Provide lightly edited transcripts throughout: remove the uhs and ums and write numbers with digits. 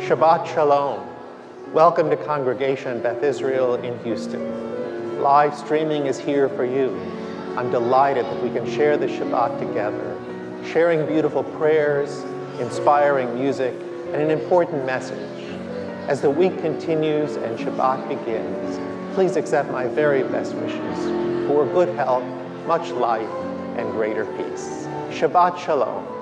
Shabbat Shalom. Welcome to Congregation Beth Israel in Houston. Live streaming is here for you. I'm delighted that we can share the Shabbat together, sharing beautiful prayers, inspiring music, and an important message. As the week continues and Shabbat begins, please accept my very best wishes for good health, much life, and greater peace. Shabbat Shalom.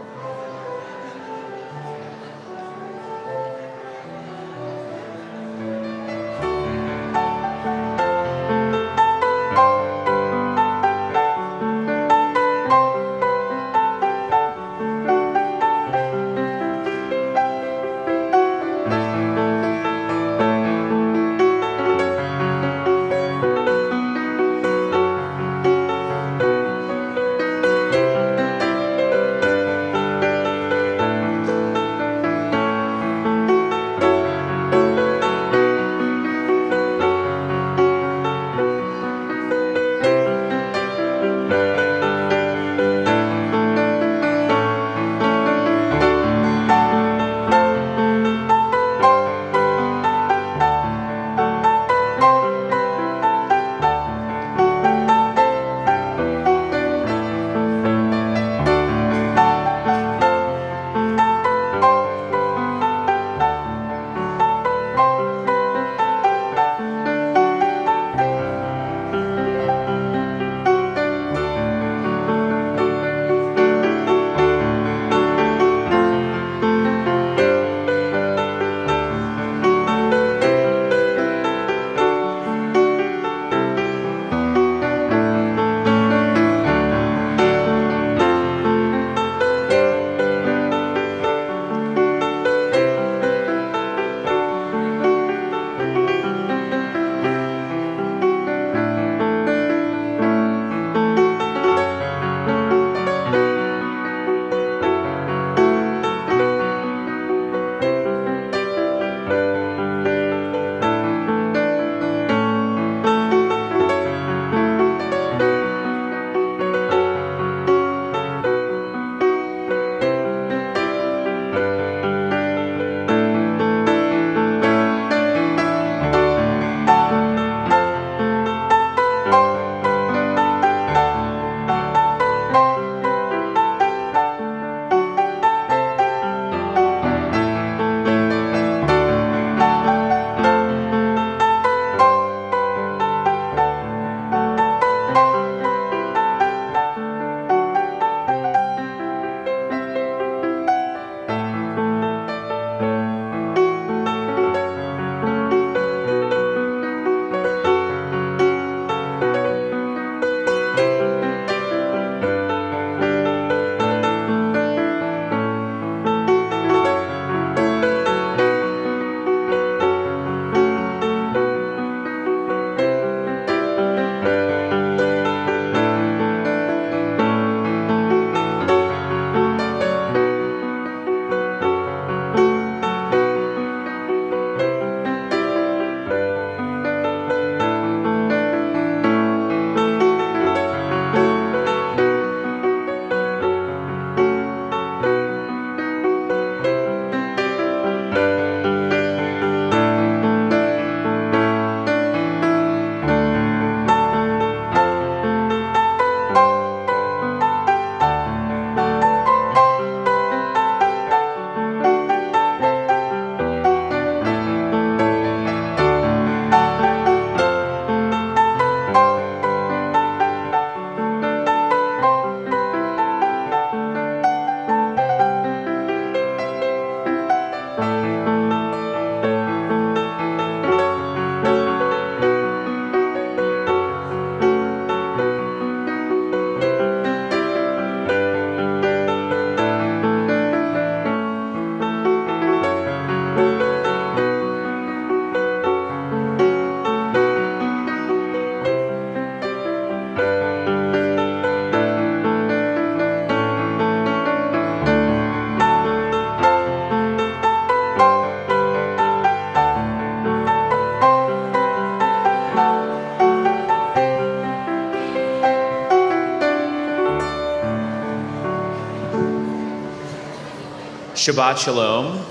Shabbat Shalom.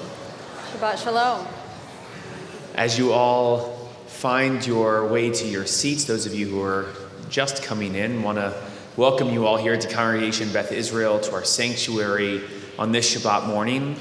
Shabbat Shalom. As you all find your way to your seats, those of you who are just coming in, want to welcome you all here to Congregation Beth Israel, to our sanctuary on this Shabbat morning.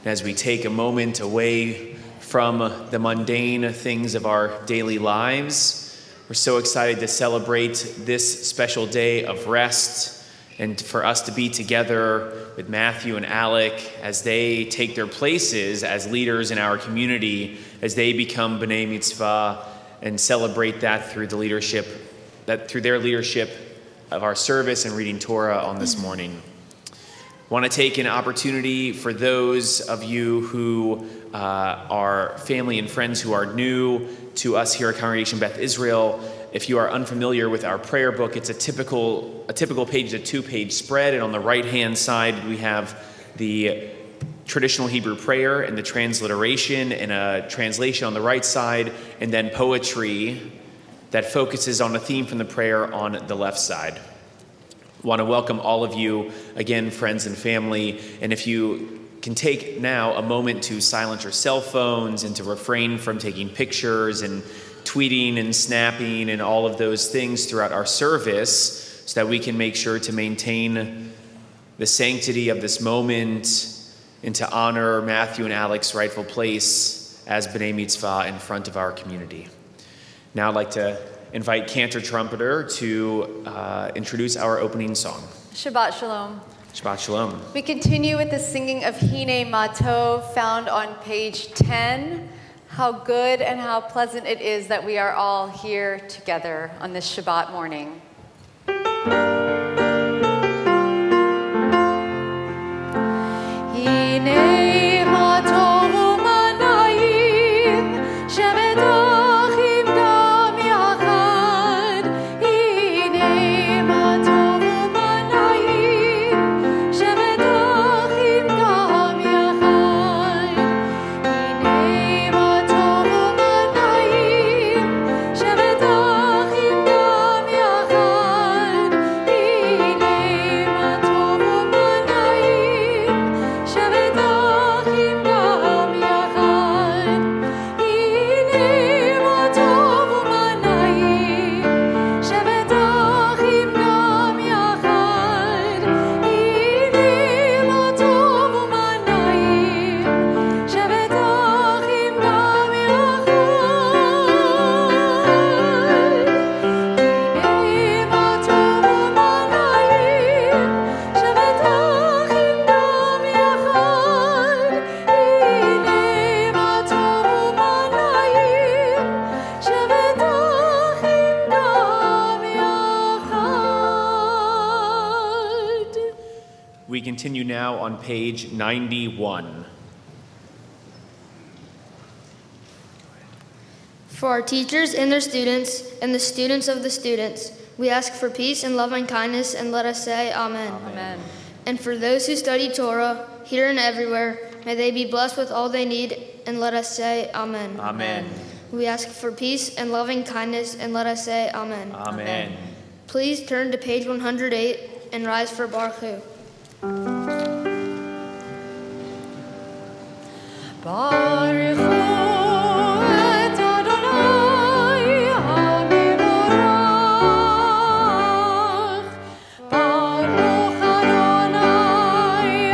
And as we take a moment away from the mundane things of our daily lives, we're so excited to celebrate this special day of rest and for us to be together with Matthew and Alec as they take their places as leaders in our community, as they become B'nai Mitzvah, and celebrate that through their leadership of our service and reading Torah on this morning. I want to take an opportunity for those of you who are family and friends who are new to us here at Congregation Beth Israel. If you are unfamiliar with our prayer book, it's a typical page, a two-page spread, and on the right-hand side we have the traditional Hebrew prayer and the transliteration and a translation on the right side, and then poetry that focuses on a theme from the prayer on the left side. I want to welcome all of you, again, friends and family, and if you can take now a moment to silence your cell phones and to refrain from taking pictures and tweeting and snapping and all of those things throughout our service so that we can make sure to maintain the sanctity of this moment and to honor Matthew and Alec's rightful place as B'nai Mitzvah in front of our community. Now I'd like to invite Cantor Trumpeter to introduce our opening song. Shabbat Shalom. Shabbat Shalom. We continue with the singing of Hine Ma Tov, found on page 10. How good and how pleasant it is that we are all here together on this Shabbat morning. Hine ma tov u'manayim, shevet achim gam yachad. Hine ma tov u'manayim, shevet achim gam yachad. Hine ma tov u'manayim, shevet achim gam yachad. Hine ma tov u'manayim, shevet achim gam yachad. Hine ma tov u'manayim, shevet achim gam yachad. Hine ma tov u'manayim, shevet achim gam yachad. Hine ma tov u'manayim, shevet achim gam yachad. Hine ma tov u'manayim, shevet achim gam yachad. We continue now on page 91. For our teachers and their students, and the students of the students, we ask for peace and loving kindness, and let us say Amen. Amen. And for those who study Torah, here and everywhere, may they be blessed with all they need, and let us say Amen. Amen. We ask for peace and loving kindness, and let us say Amen. Amen. Please turn to page 108 and rise for Baruch Hu. Baruch Hu et Adonai HaMevorach. Baruch Adonai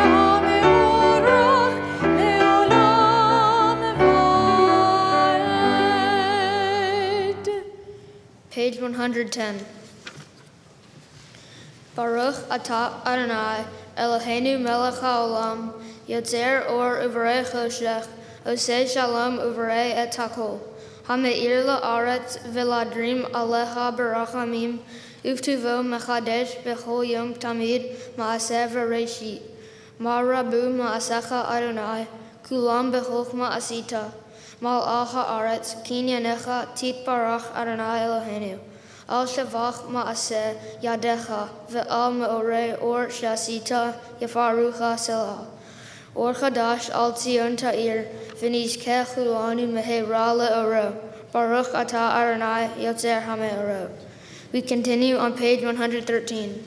HaMevorach le'olam va'ed. Page 110. Baruch atah Adonai Eloheinu melech haolam yotzer or uvarei choshech oseh shalom uvarei et hakol hameir la'aretz v'ladrim alecha barachamim uvtuvo mechadesh b'chol yom tamid ma'aseh v'reishit ma rabu ma'asecha Adonai kulam b'chochma asita mal'ach ha'aretz kinyanecha titbarach Adonai Eloheinu Al shavach ma'aseh yadecha ve'al me'orei or shasita yafarucha selah. Or chadash al tzion ta'ir v'nizkeh chulanu mehera le'oro. Baruch atah Adonai yotzer ha'me'oro. We continue on page 113.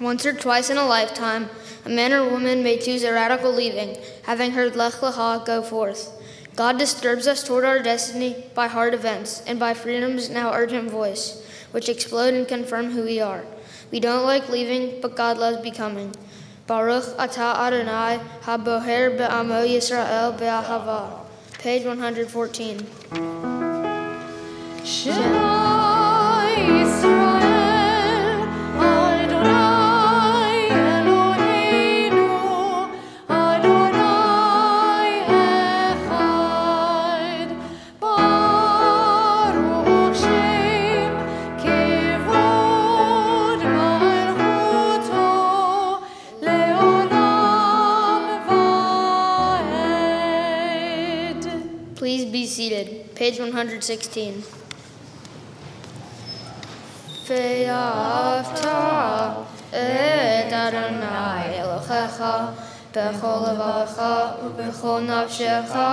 Once or twice in a lifetime, a man or woman may choose a radical leaving, having heard Lech Lecha, go forth. God disturbs us toward our destiny by hard events and by freedom's now urgent voice, which explode and confirm who we are. We don't like leaving, but God loves becoming. Baruch atah Adonai, haboher be'amo Yisrael be'ahava. Page 114. Shema Yisrael, Adonai Eloheinu, Adonai Echad. Baruch Shem Kevod Malchuto Leolam Va'ed. Please be seated. Page 116. Ve'ahavta et Adonai Elohecha b'chol levavecha u'b'chol nafshecha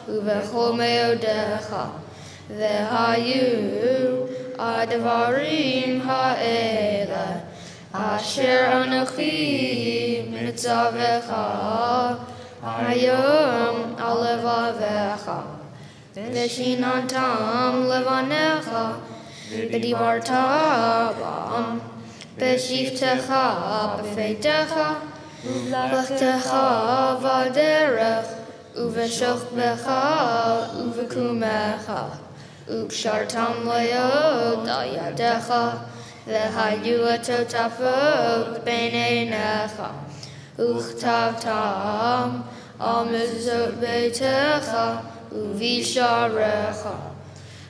u'b'chol me'odecha ve'hayu advarim ha'ele asher anochi mitzavecha hayom al levavecha ve'shinantam levanecha v'dibarta bam b'shiftecha b'feitecha u'v'lechtecha v'derech u'v'shochbecha u'v'kumecha u'pshartam le'od al yadecha v'hayu atotafot b'neinecha u'chtavtam al mezuzot beitecha u'visharecha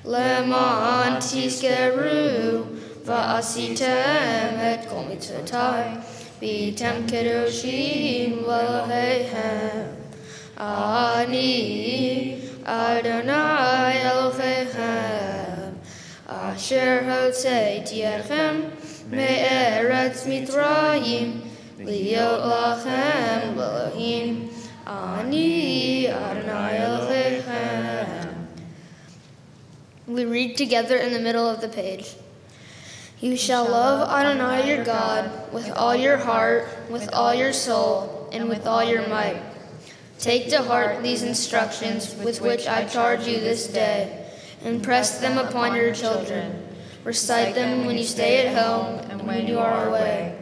Leman tizkeru va'asitem et kol mitzvotai v'yitem kedoshim l'Eloheihem. Ani Adonai Eloheihem asher hotzeiti etchem me'eretz Mitzrayim liot lachem l'Elohim. Ani Adonai Eloheihem. We read together in the middle of the page. You shall love Adonai your God with all your heart, with all your soul, and with all your might. Take to heart these instructions with which I charge you this day. Impress them upon your children. Recite them when you stay at home and when you are away,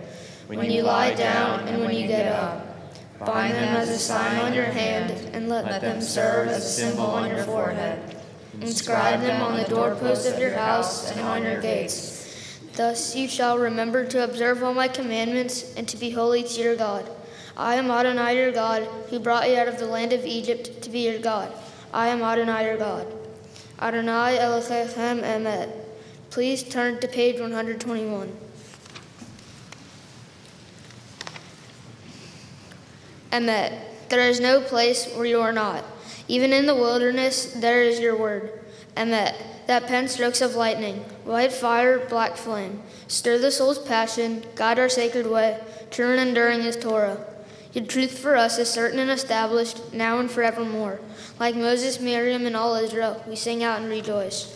when you lie down and when you get up. Bind them as a sign on your hand and let them serve as a symbol on your forehead. Inscribe them on the doorposts of your house and on your gates. Thus you shall remember to observe all my commandments and to be holy to your God. I am Adonai your God, who brought you out of the land of Egypt to be your God. I am Adonai your God. Adonai Elohechem Emet. Please turn to page 121. Emet. There is no place where you are not. Even in the wilderness, there is your word. Emet, that pen strokes of lightning, white fire, black flame. Stir the soul's passion, guide our sacred way, true and enduring is Torah. Your truth for us is certain and established, now and forevermore. Like Moses, Miriam, and all Israel, we sing out and rejoice.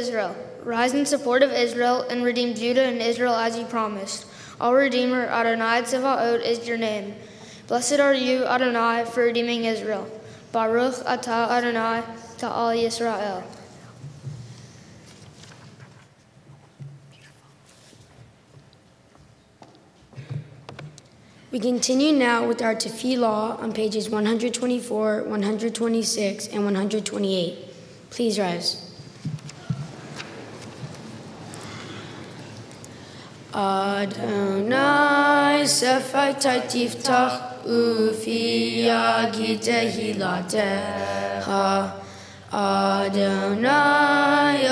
Israel. Rise in support of Israel and redeem Judah and Israel as you promised. Our Redeemer, Adonai Tzevaot, is your name. Blessed are you, Adonai, for redeeming Israel. Baruch atah Adonai ta'al Yisrael. We continue now with our tefillah on pages 124, 126, and 128. Please rise. Adonai sefai tiftach ufi yagi tehilatecha. Adonai,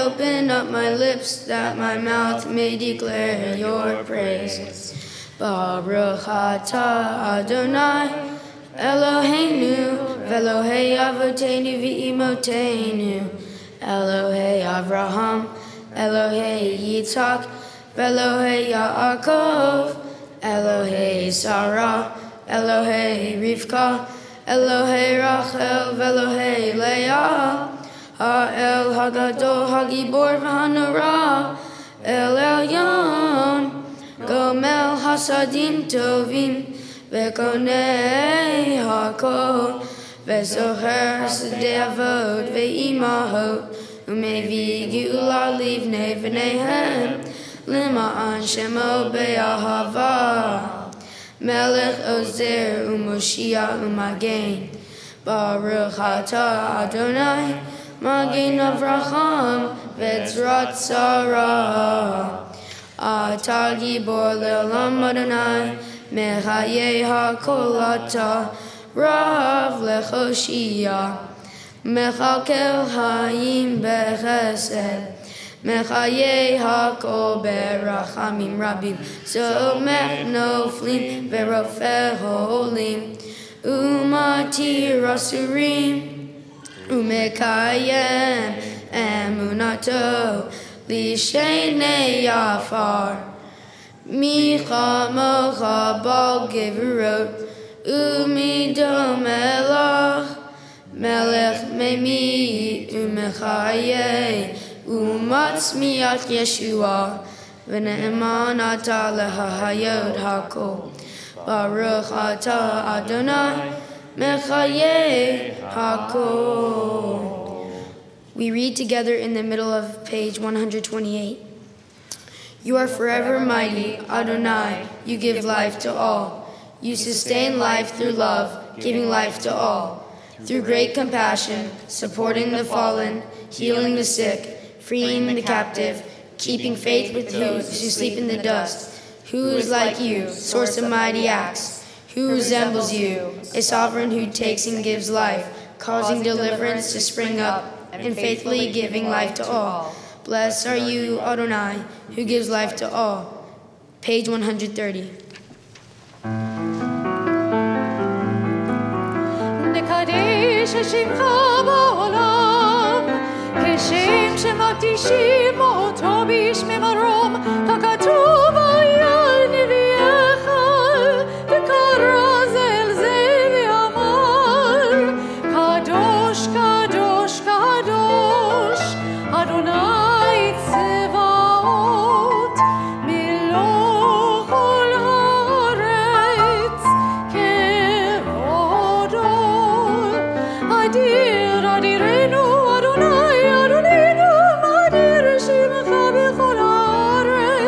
open up my lips that my mouth may declare your praise. Baruch atah Adonai Eloheinu Velohei Avotenu V'imotenu Elohei Avraham Elohei Yitzhak Velohei Yaakov Elohei Sarah Elohei Rivka Elohei Rachel Velohei Leah Ha'el Hagadol Hagibor V'hanora El Elyon Gomel Hasadim Tovim Vekonei Hakol Vezocher Hasadei Avot Ve'imahot Umevi Geula Livnei V'neihem Lima'an Shemo Be'ahava Melech Ozer U'Moshia U'Magen Baruch atah Adonai Magen Avraham Ve'Tzrat Sarah Atah Gibor Le'olam Adonai Mechaye HaKol Atah Rav Lechoshia Mechalkel Hayim Bechesed Mechaye HaKol Berachamim Rabim Somech Noflim Verofeh Holim Umatir Asurim Umekayem Emunato Lishenei Yafar Micha Mocha Bal Gevirot Umido Melach Melech Memi Umechaye Umatzmiat Yeshua V'ne'eman Ata Lehahayot Hakol Baruch Ata Adonai Mechaye Hakol. We read together in the middle of page 128. You are forever mighty, Adonai, you give life to all. You sustain life through love, giving life to all. Through great compassion, supporting the fallen, healing the sick, freeing the captive, keeping faith with those who sleep in the dust. Who is like you, source of mighty acts? Who resembles you, a sovereign who takes and gives life, causing deliverance to spring up, and faithfully giving life to all. Blessed are you, Adonai, who gives life to all. Page 130. נקדש את שמך בעולם, כשם שמקדישים אותו בשמי מרום, ככתוב היה נביאך, וכרז אל זה ואמר, קדוש קדוש קדוש, אדוני צבאות, מלוא כל הארץ כבודו. אדיר אדירנו אדוני אדוננו, אדיר שמך בכל הארץ.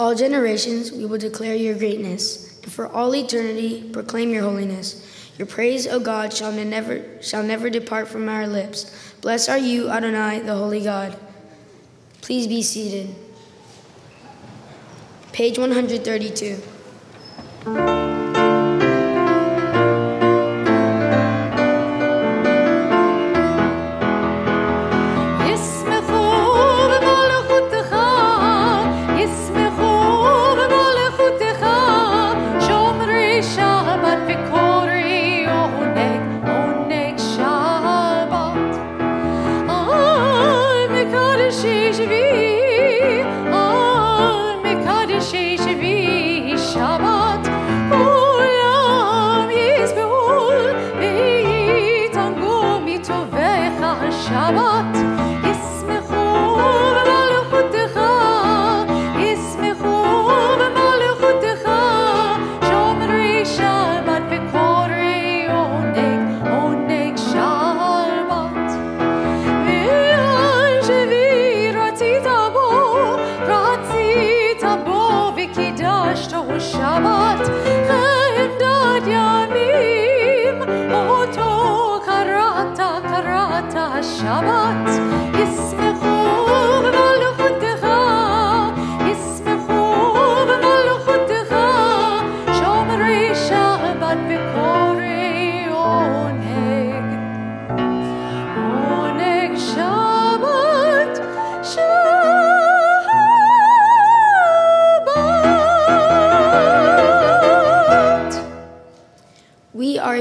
all generations we will declare your greatness, and for all eternity proclaim your holiness. Your praise, O God, shall never depart from our lips. Blessed are you, Adonai, the holy God. Please be seated. Page 132.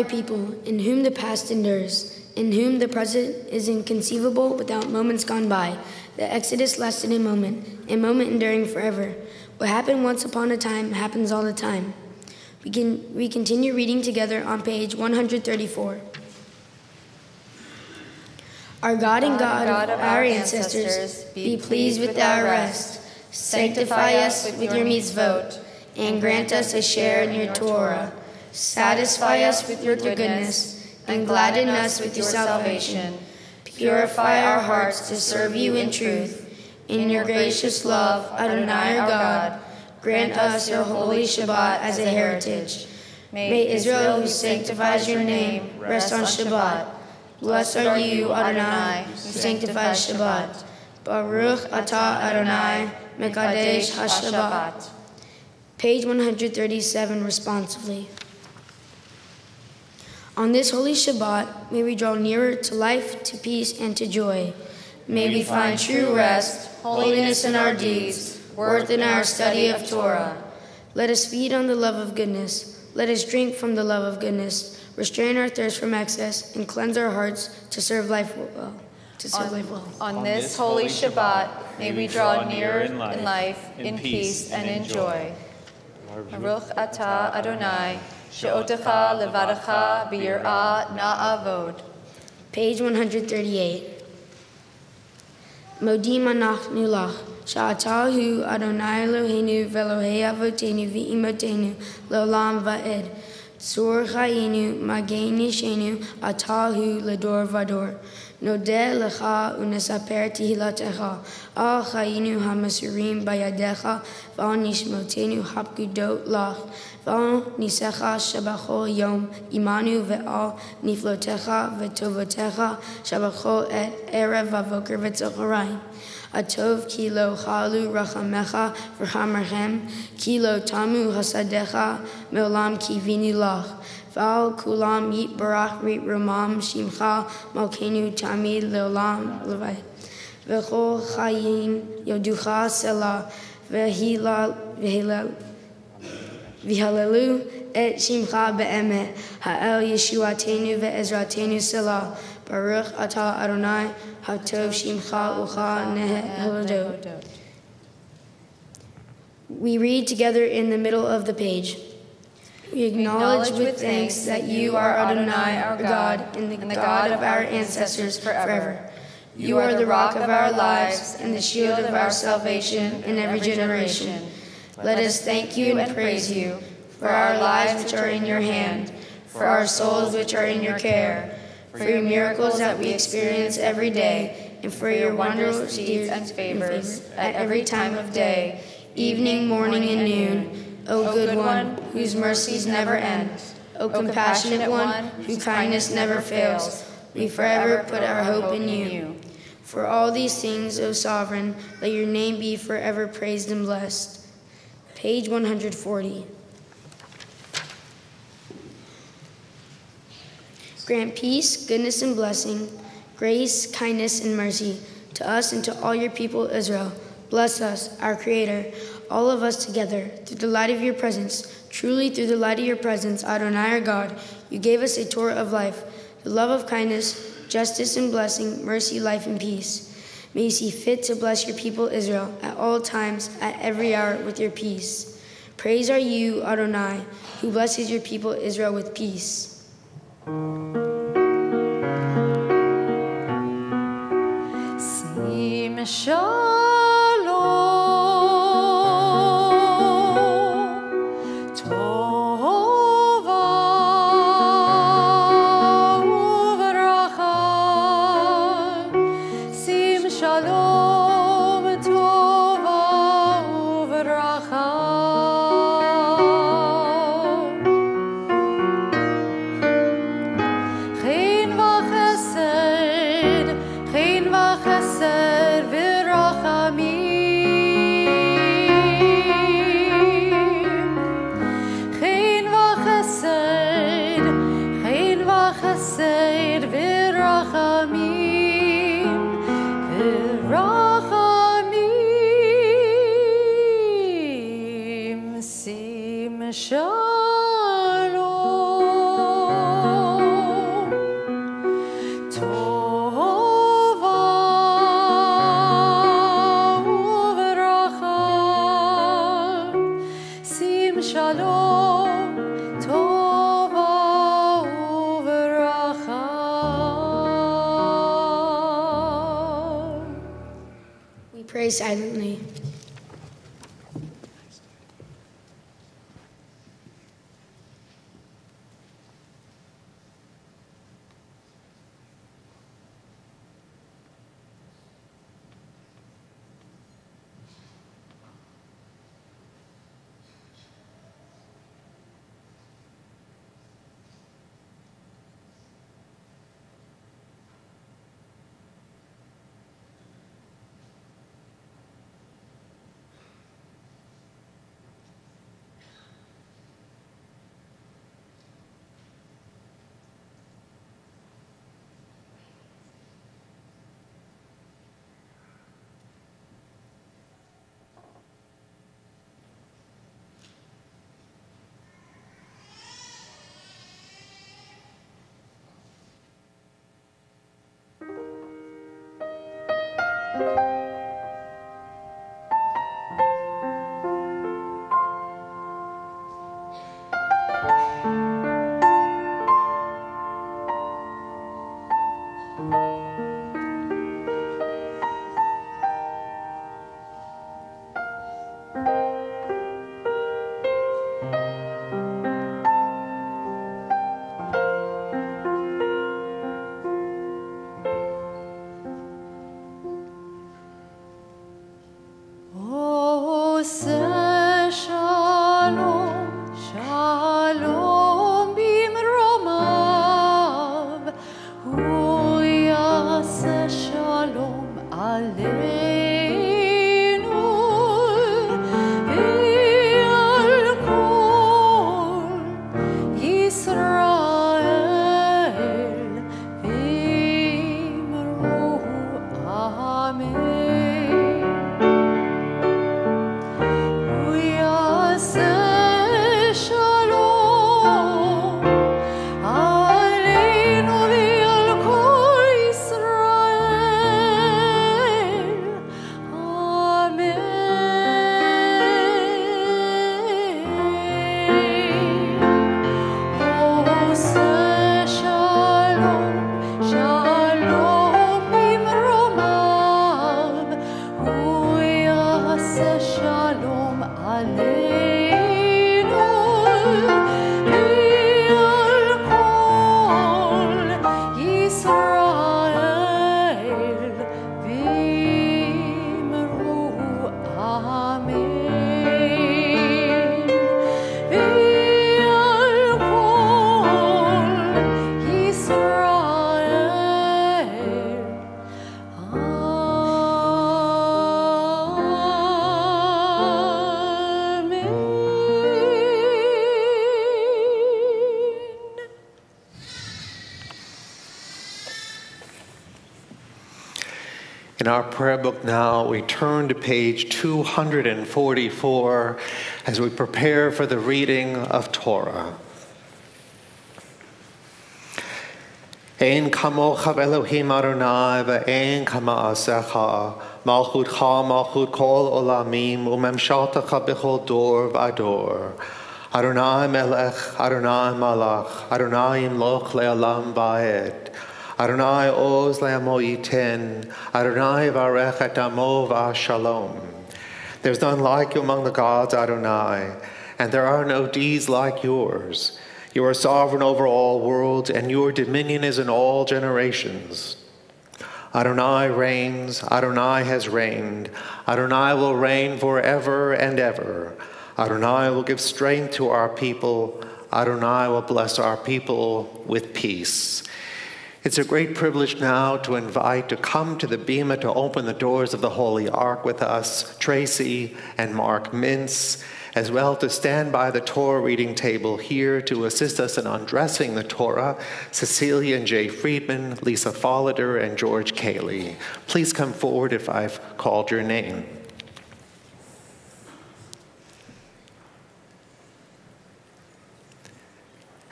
People in whom the past endures, in whom the present is inconceivable without moments gone by. The Exodus lasted a moment enduring forever. What happened once upon a time happens all the time. We continue reading together on page 134. Our God and God of our ancestors, be pleased with our rest. Sanctify us with your mitzvot, and grant us a share in your Torah. Satisfy us with your goodness, and gladden us with your salvation. Purify our hearts to serve you in truth. In your gracious love, Adonai our God, grant us your holy Shabbat as a heritage. May Israel, who sanctifies your name, rest on Shabbat. Blessed are you, Adonai, who sanctifies Shabbat. Baruch atah Adonai, mekadesh ha-Shabbat. Page 137, responsively. On this holy Shabbat, may we draw nearer to life, to peace, and to joy. May we find true rest, holiness in our deeds, worth in our study of Torah. Let us feed on the love of goodness. Let us drink from the love of goodness. Restrain our thirst from excess, and cleanse our hearts to serve life well. On this holy Shabbat, may we draw nearer in life, in peace, and in joy. Baruch atah Adonai, she'otecha levadecha b'yirah na'avod. Page 138. Modim anachnu lach, she'atah hu Adonai Eloheinu v'Elohei avotenu v'imotenu l'olam va'ed. Tzur chayinu magen yishenu atah hu l'dor vador. Nodeh lecha unesaper tehilatecha. Al chayinu hamasurim bayadecha v'al nishmotenu hapkudot lach. V'al nisecha shabachol yom imanu ve'al niflotecha v'tovotecha shabachol et erev v'avoker v'tzocharayin. Atov kilo chalu rachamecha v'chamerchem kilo tamu hasadecha me'olam kivinu lach. V'al kulam yit barach rit romam shimcha malkenu tamid le'olam levay. V'chol chayim yoducha selah v'halelu et shimcha be'emet ha'el yeshuatenu ve'ezratenu selah. Baruch atah Adonai hatov shimcha ucha ne'ehodot. We read together in the middle of the page. We acknowledge with thanks that you are Adonai, our God, and the God of our ancestors forever. You are the rock of our lives and the shield of our salvation in every generation. Let us thank you and praise you for our lives which are in your hand, for our souls which are in your care, for your miracles that we experience every day, and for your wondrous deeds and favors at every time of day, evening, morning, and noon. O good one, whose mercies never end. O compassionate one, whose kindness never fails. We forever put our hope in you. For all these things, O sovereign, let your name be forever praised and blessed. Page 140. Grant peace, goodness, and blessing, grace, kindness, and mercy to us and to all your people, Israel. Bless us, our Creator, all of us together, through the light of your presence. Truly, through the light of your presence, Adonai, our God, you gave us a Torah of life, the love of kindness, justice, and blessing, mercy, life, and peace. May you see fit to bless your people, Israel, at all times, at every hour, with your peace. Praise are you, Adonai, who blesses your people, Israel, with peace. Sim shalom, tova uveracha. Sim shalom, tova uveracha. Chen v'chesed, chen v'chesed v'rachamim. Chen v'chesed, chen v'chesed v'rachamim, v'rachamim. Sim shalom, tova uveracha. Sim shalom, tova uveracha. We pray silently. Amen. In our prayer book now, we turn to page 244 as we prepare for the reading of Torah. Ein kamocha Elohim Adonai ve'ein kama'asecha malchutcha malchut kol olamim umemshaltecha b'chol dor v'ador. Adonai melech, Adonai malach, Adonai imloch le'olam va'ed. Adonai oz le'amo yiten, Adonai varech et amo v'ashalom. There's none like you among the gods, Adonai, and there are no deeds like yours. You are sovereign over all worlds, and your dominion is in all generations. Adonai reigns, Adonai has reigned, Adonai will reign forever and ever. Adonai will give strength to our people, Adonai will bless our people with peace. It's a great privilege now to invite to come to the Bima to open the doors of the Holy Ark with us, Tracy and Mark Mintz, as well to stand by the Torah reading table here to assist us in undressing the Torah, Cecilia and Jay Friedman, Lisa Folliter, and George Cayley. Please come forward if I've called your name.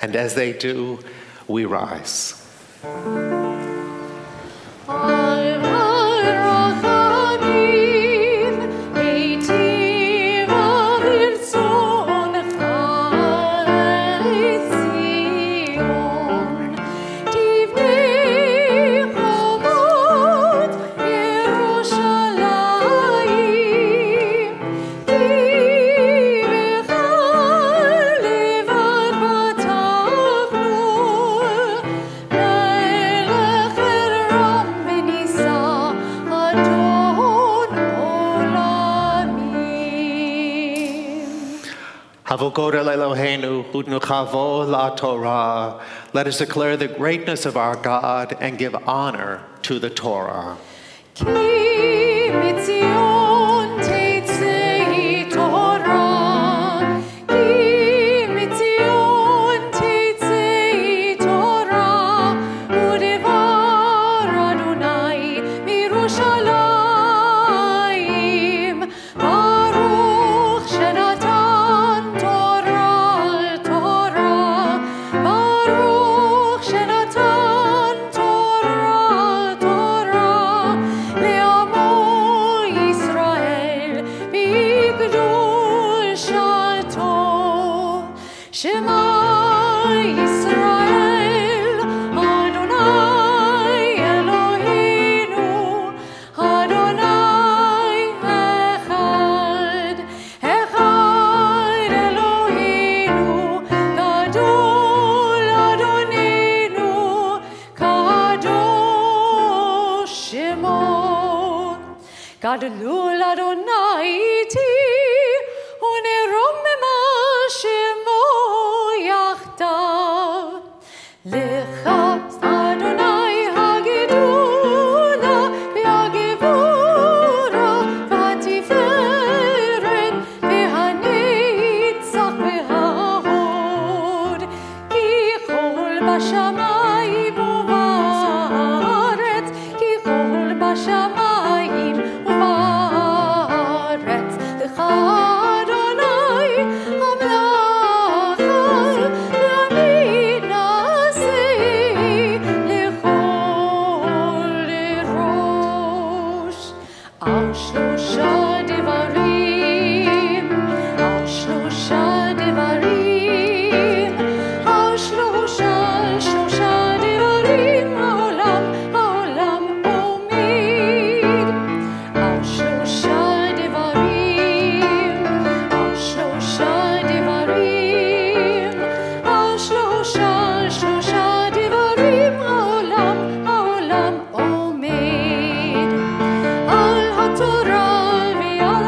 And as they do, we rise. Let us declare the greatness of our God and give honor to the Torah. Gadlul Adonai ti, uneromema shemo yachtav. Lecha Adonai hagedula v'hagevura v'hatiferet v'hanetzach v'hahod. Ki chol b'shamayim u'va'aretz, ki chol b'shamayim u'va'aretz. Lecha Adonai hamlacha v'aminaseh lechol rosh. Al shlosha devarim, al shlosha devarim, al shlosha devarim, ha'olam omed. Al shlosha devarim, al shlosha devarim, al shlosha devarim, ha'olam omed. Al haTorah v'al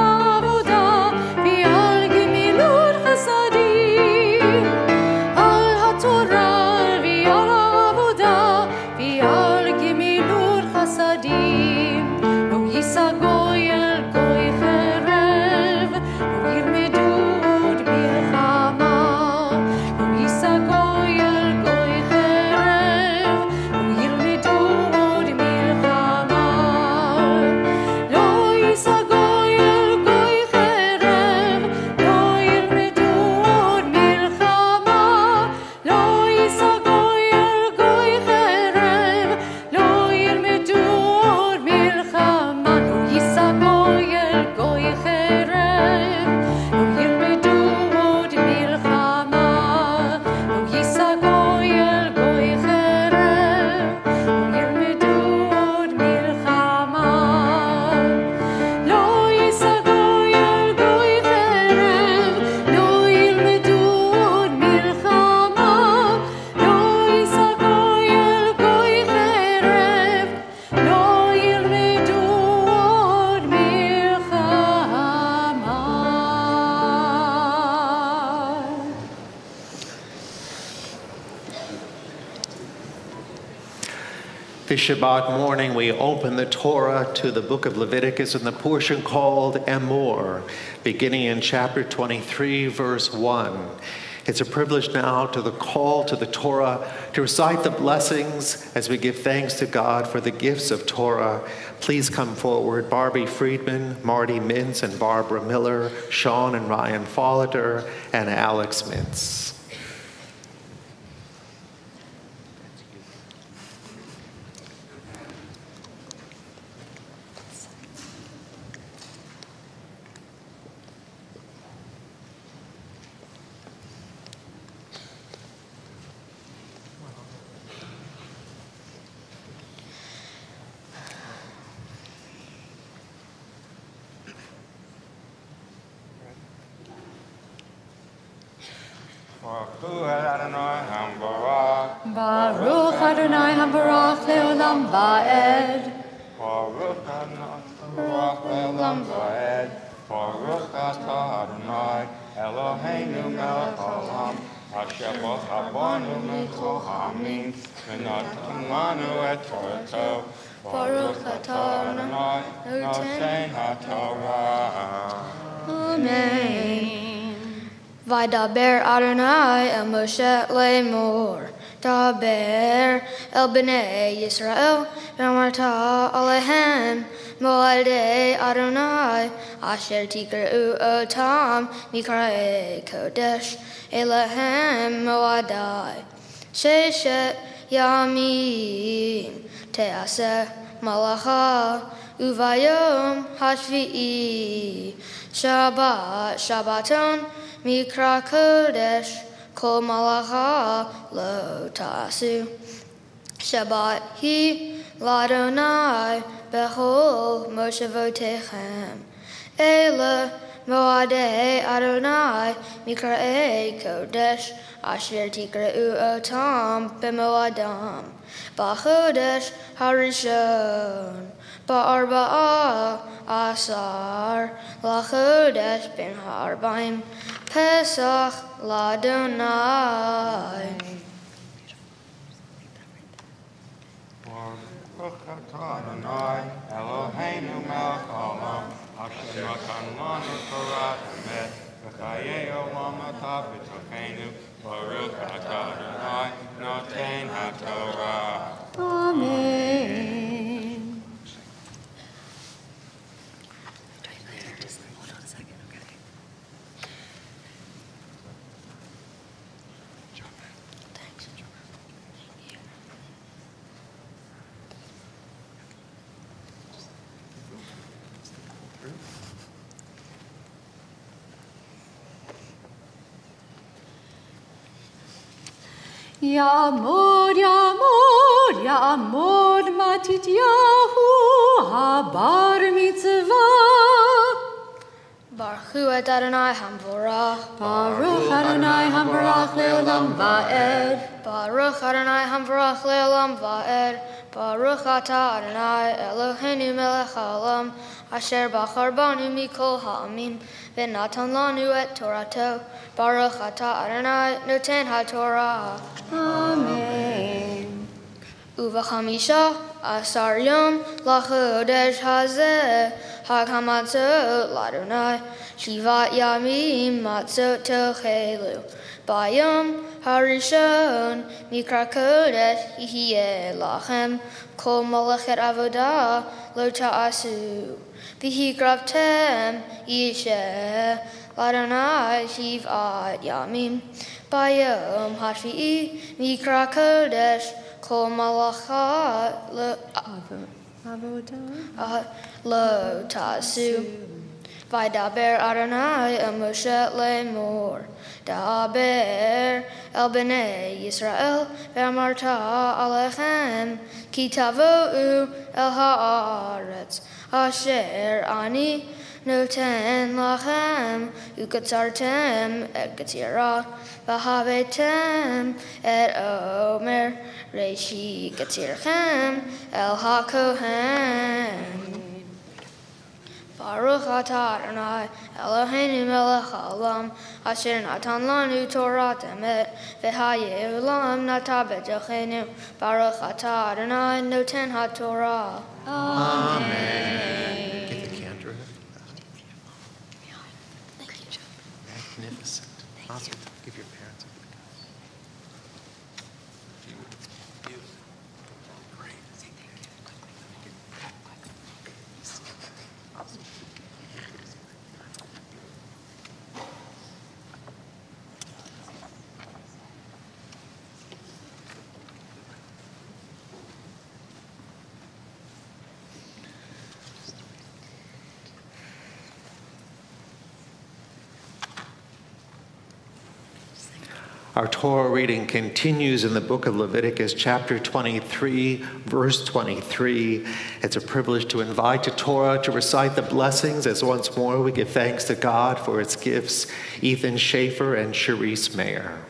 This Shabbat morning, we open the Torah to the book of Leviticus in the portion called Emor, beginning in chapter 23, verse 1. It's a privilege now to the call to the Torah to recite the blessings as we give thanks to God for the gifts of Torah. Please come forward, Barbie Friedman, Marty Mintz, and Barbara Miller, Sean and Ryan Folliter, and Alex Mintz. Baruch Adonai Habarach Leolam Va'ed. Baruch Adonai Habarach Leolam Va'ed. Baruch Atah Adonai Eloheinu melech haolam asher bocha banu mikol ha'amim v'natan lanu et Torato. Baruch Atah Adonai noten haTorah. Amen. Vaydaber Adonai el Moshe lemor. Daber el bnei Yisrael v'amarta alehem mo'adei Adonai asher tikra'u otam mikra'ei kodesh elehem mo'adai sheshet yamim te'aseh malacha uvayom hashvi'i Shabbaton mikra kodesh Kol malacha lo tasu. Shabbat hi ladonai bechol moshevotechem. Ele moadei Adonai mikra'ei kodesh asher tikra'u otam b'moadam. B'chodesh harishon ba'arba'a asar lachodesh ben harbaim Pesach Ladonai. Baruch Atah Adonai Eloheinu melech haolam asher natan lanu Torah emet v'chayei olam atah b'tocheinu. Baruch Atah Adonai noten haTorah. Amen. Yamod, Yamod, Yamod, Matityahu, Bar Mitzvah. Baruch et Adonai Hamvorach. Baruch Adonai Hamvorach Leolam Va'ed. Baruch Adonai Hamvorach Leolam Va'ed. Baruch Atah Adonai Eloheinu melech haolam asher bachar banu mikol ha'amim v'natan lanu et Torato. Baruch Atah Adonai noten haTorah. Amen. Uvachamisha asar yom lachodesh hazeh hag hamatzot ladonai shivat yamim matzot tochelu bayom harishon mikra kodesh yihye lachem kol malachet avodah lo ta'asu v'hikrabtem yisheh ladonai shivat yamim bayom hashvi'i mikra kodesh Kol malacha lo tasu. Vaydaber Adonai el Moshe lemor. Daber el bnei Yisrael v'amarta alechem ki tavo'u el haaretz asher ani noten lachem ukatzartem et katzira v'havetem et omer reishi katzirchem el hakohen. Baruch atah Adonai Eloheinu melech haolam asher natan lanu Torat emet v'hayeh olam nata b'tochenu Baruch atah Adonai noten haTorah. Amen. Get the cantor. Magnificent. Awesome. Give your parents a Our Torah reading continues in the book of Leviticus, chapter 23, verse 23. It's a privilege to invite the Torah to recite the blessings as once more we give thanks to God for its gifts, Ethan Schaefer and Cherise Mayer.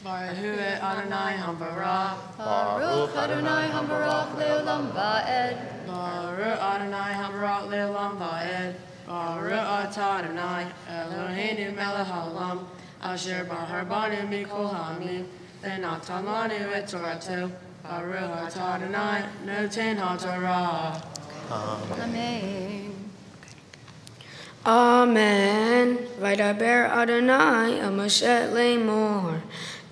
Baruch Adonai Hambarach. Baruch Adonai Hambarach Leolam Va'ed. Baruch Adonai Hambarach Leolam Va'ed. Baruch atah Adonai Eloheinu melech haolam asher bahar banu mikol ha'amim v'natan lanu et torato. Baruch atah Adonai noten haTorah. Amen. Amen. Vaydaber Adonai el Moshe lemor.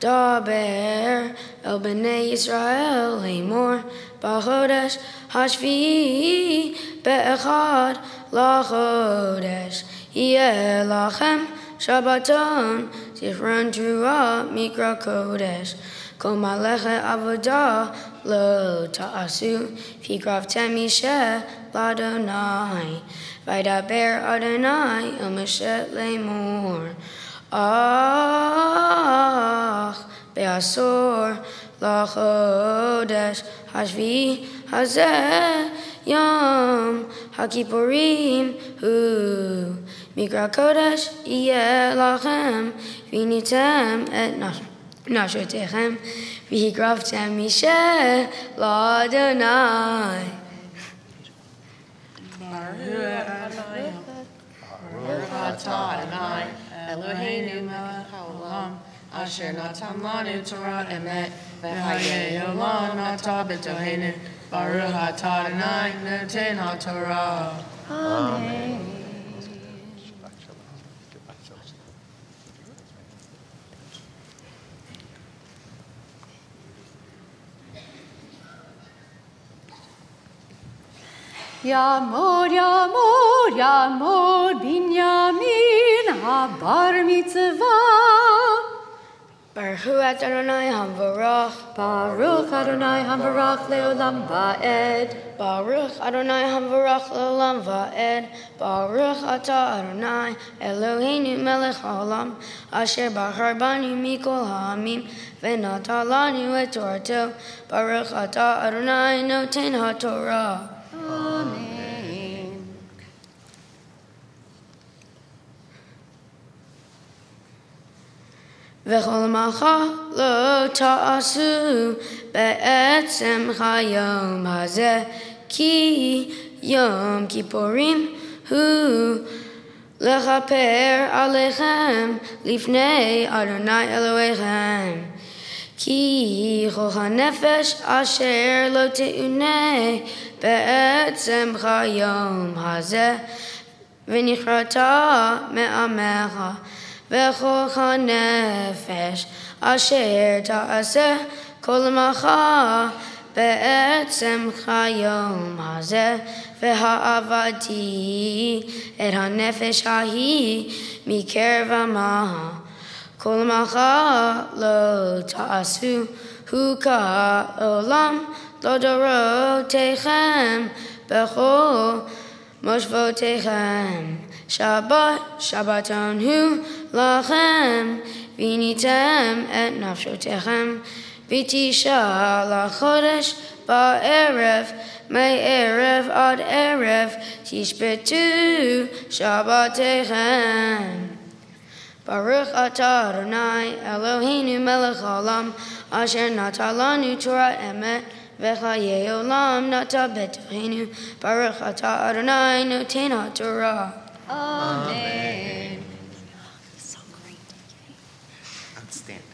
Daber el bnei Yisrael lemor. B'chodesh hashvi'i be'echad lachodesh. Yeh lachem Shabbaton zichron teruah mikra kodesh. Kol malechet avodah lo ta'asu v'hikraftem Yisheh l'Adonai. Vaydaber Adonai el Moshe lemor. Ach be'asor lachodesh hashvi'i hazeh yom hakippurim hu mikra kodesh yeh lachem v'nitem et nashotechem v'hikraftem Yisheh l'Adonai. Baruch atah Adonai Eloheinu melech haolam asher natan lanu Torah emet v'hayeh olam nata b'tochenu Baruch atah Adonai noten haTorah. Amen. Yamod, Yamod, Yamod, Binyamin, Bar Mitzvah. Baruch Adonai Hamvarach. Baruch Adonai Hamvarach Leolam Va'ed. Baruch Adonai Hamvarach Leolam Va'ed. Baruch atah Adonai Eloheinu melech haolam asher bahar banu mikol ha'amim v'natan lanu et torato. Baruch atah Adonai noten haTorah. Amen. V'chol malcha lo ta'asu be'etzem hayom hazeh ki yom kippurim hu lechaper alechem lifnei Adonai Elohechem. Ki chol hanefesh asher lo te'uneh be'etzem hayom hazeh v'nichrata me'amecha v'chol hanefesh asher ta'aseh kol macha be'etzem hayom hazeh v'ha'avati et hanefesh hahi mikerv amaha kol macha lo ta'asu hu ka'olam lo dorotechem b'chol moshvotechem. Shabbaton hu lachem v'nitem et nafshotechem v'tisha lachodesh ba'erev, me'erev ad erev, tishbetu Shabbatechem. Baruch atah Adonai Eloheinu melech haolam, asher nata lanu Torah emet, v'chayei olam nata betochenu. Baruch atah Adonai noten haTorah. Amen. So great. Outstanding.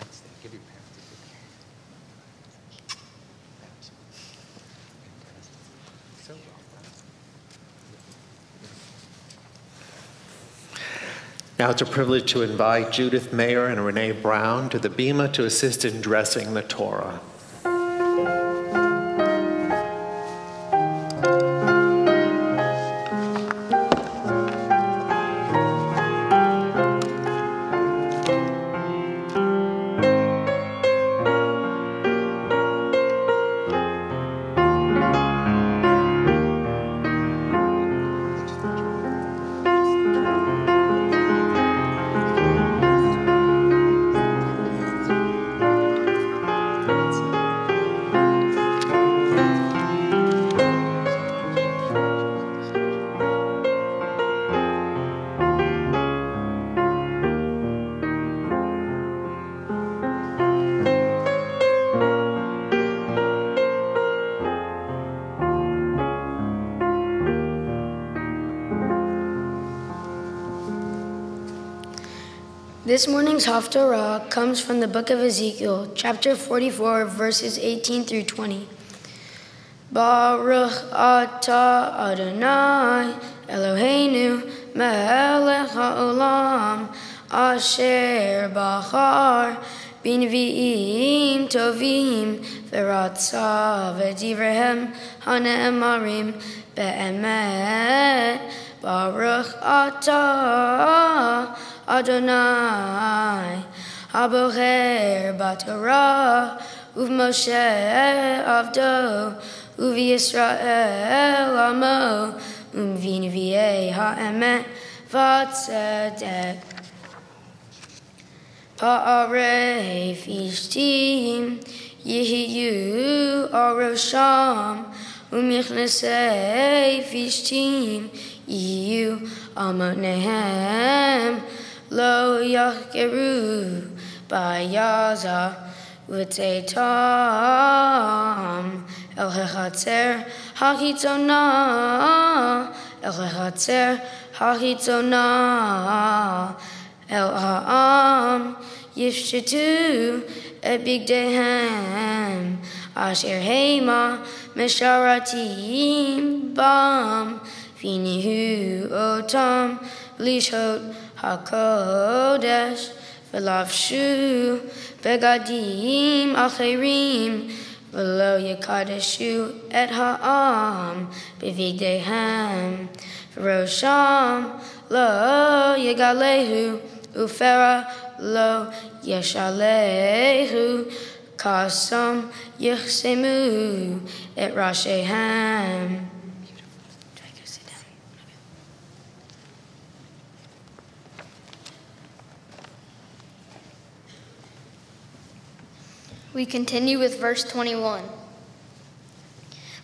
Outstanding. Give your parents a good hand. So well done. Now it's a privilege to invite Judith Mayer and Renee Brown to the bima to assist in dressing the Torah. This morning's Haftarah comes from the book of Ezekiel, chapter 44, verses 18 through 20. Baruch atah Adonai Eloheinu melech haolam, asher bachar b'neviim tovim v'ratza v'divrehem hane'emarim be'emet. Baruch atah Adonai Abocher b'Torah u'v'Moshe avdo u'v'Yisrael amo u'v'nevi'ei ha'emet v'tzedek. Pa'arei fishtim yihiyu arosham u'michnesei fishtim yihiyu amonehem. Lo yachkeru bayaza v'teitam el hechatzer hachitzona, el hechatzer hachitzona el ha'am yifshetu et bigdehem asher heima mesharatim bam v'nihu otam lishot HaKodesh v'lavshu begadim acherim v'lo yekadeshu et ha'am b'vigdehem v'rosham lo yegalehu ufera lo yeshalehu kasam yichsemu et rashehem. We continue with verse 21.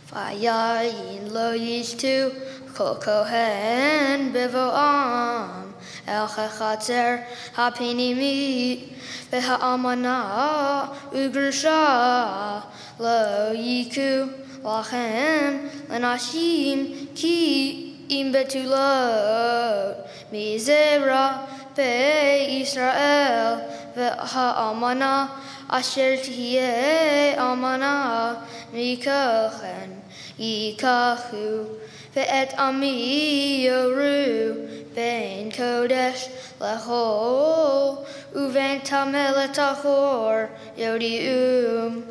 Vayayin lo yishtu kol kohen bevoam el chachatzer hapinimi v'ha'amana u'grusha lo yiku lachem l'nashim ki im betulot mizera be Israel v'ha'amana asher tihye amana mikochen yikachu ve'et ami yoru ben kodesh lechol uven tameh letachor yodi'um.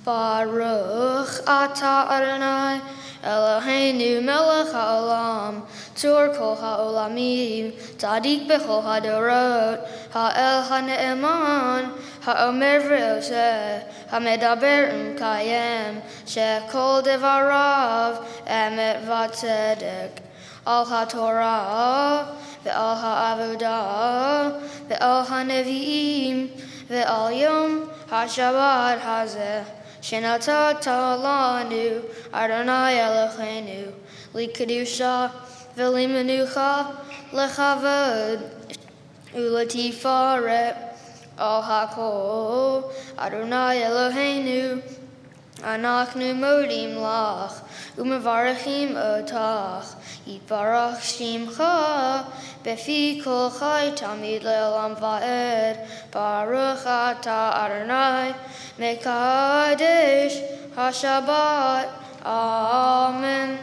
Baruch atah Adonai Eloheinu melech haolam, tzur kol haolamim, tzadik bechol hadorot, ha'el hane'eman, ha'omer v'oseh, ha'medaber u'mkayem, she'kol devarav emet v'tzedek, al ha'torah, ve'al ha'avodah, ve'al ha'nevi'im, Ve'al yom ha'shabbat hazeh shenatah lanu Adonai Eloheinu likedusha ve'limenucha lechavod ulatifaret al hakol Adonai Eloheinu anachnu modim lach umevarachim otach yitbarach shimcha befi kol chai tamid le'olam va'ed baruch atah Adonai mekadesh hashabbat. Amen.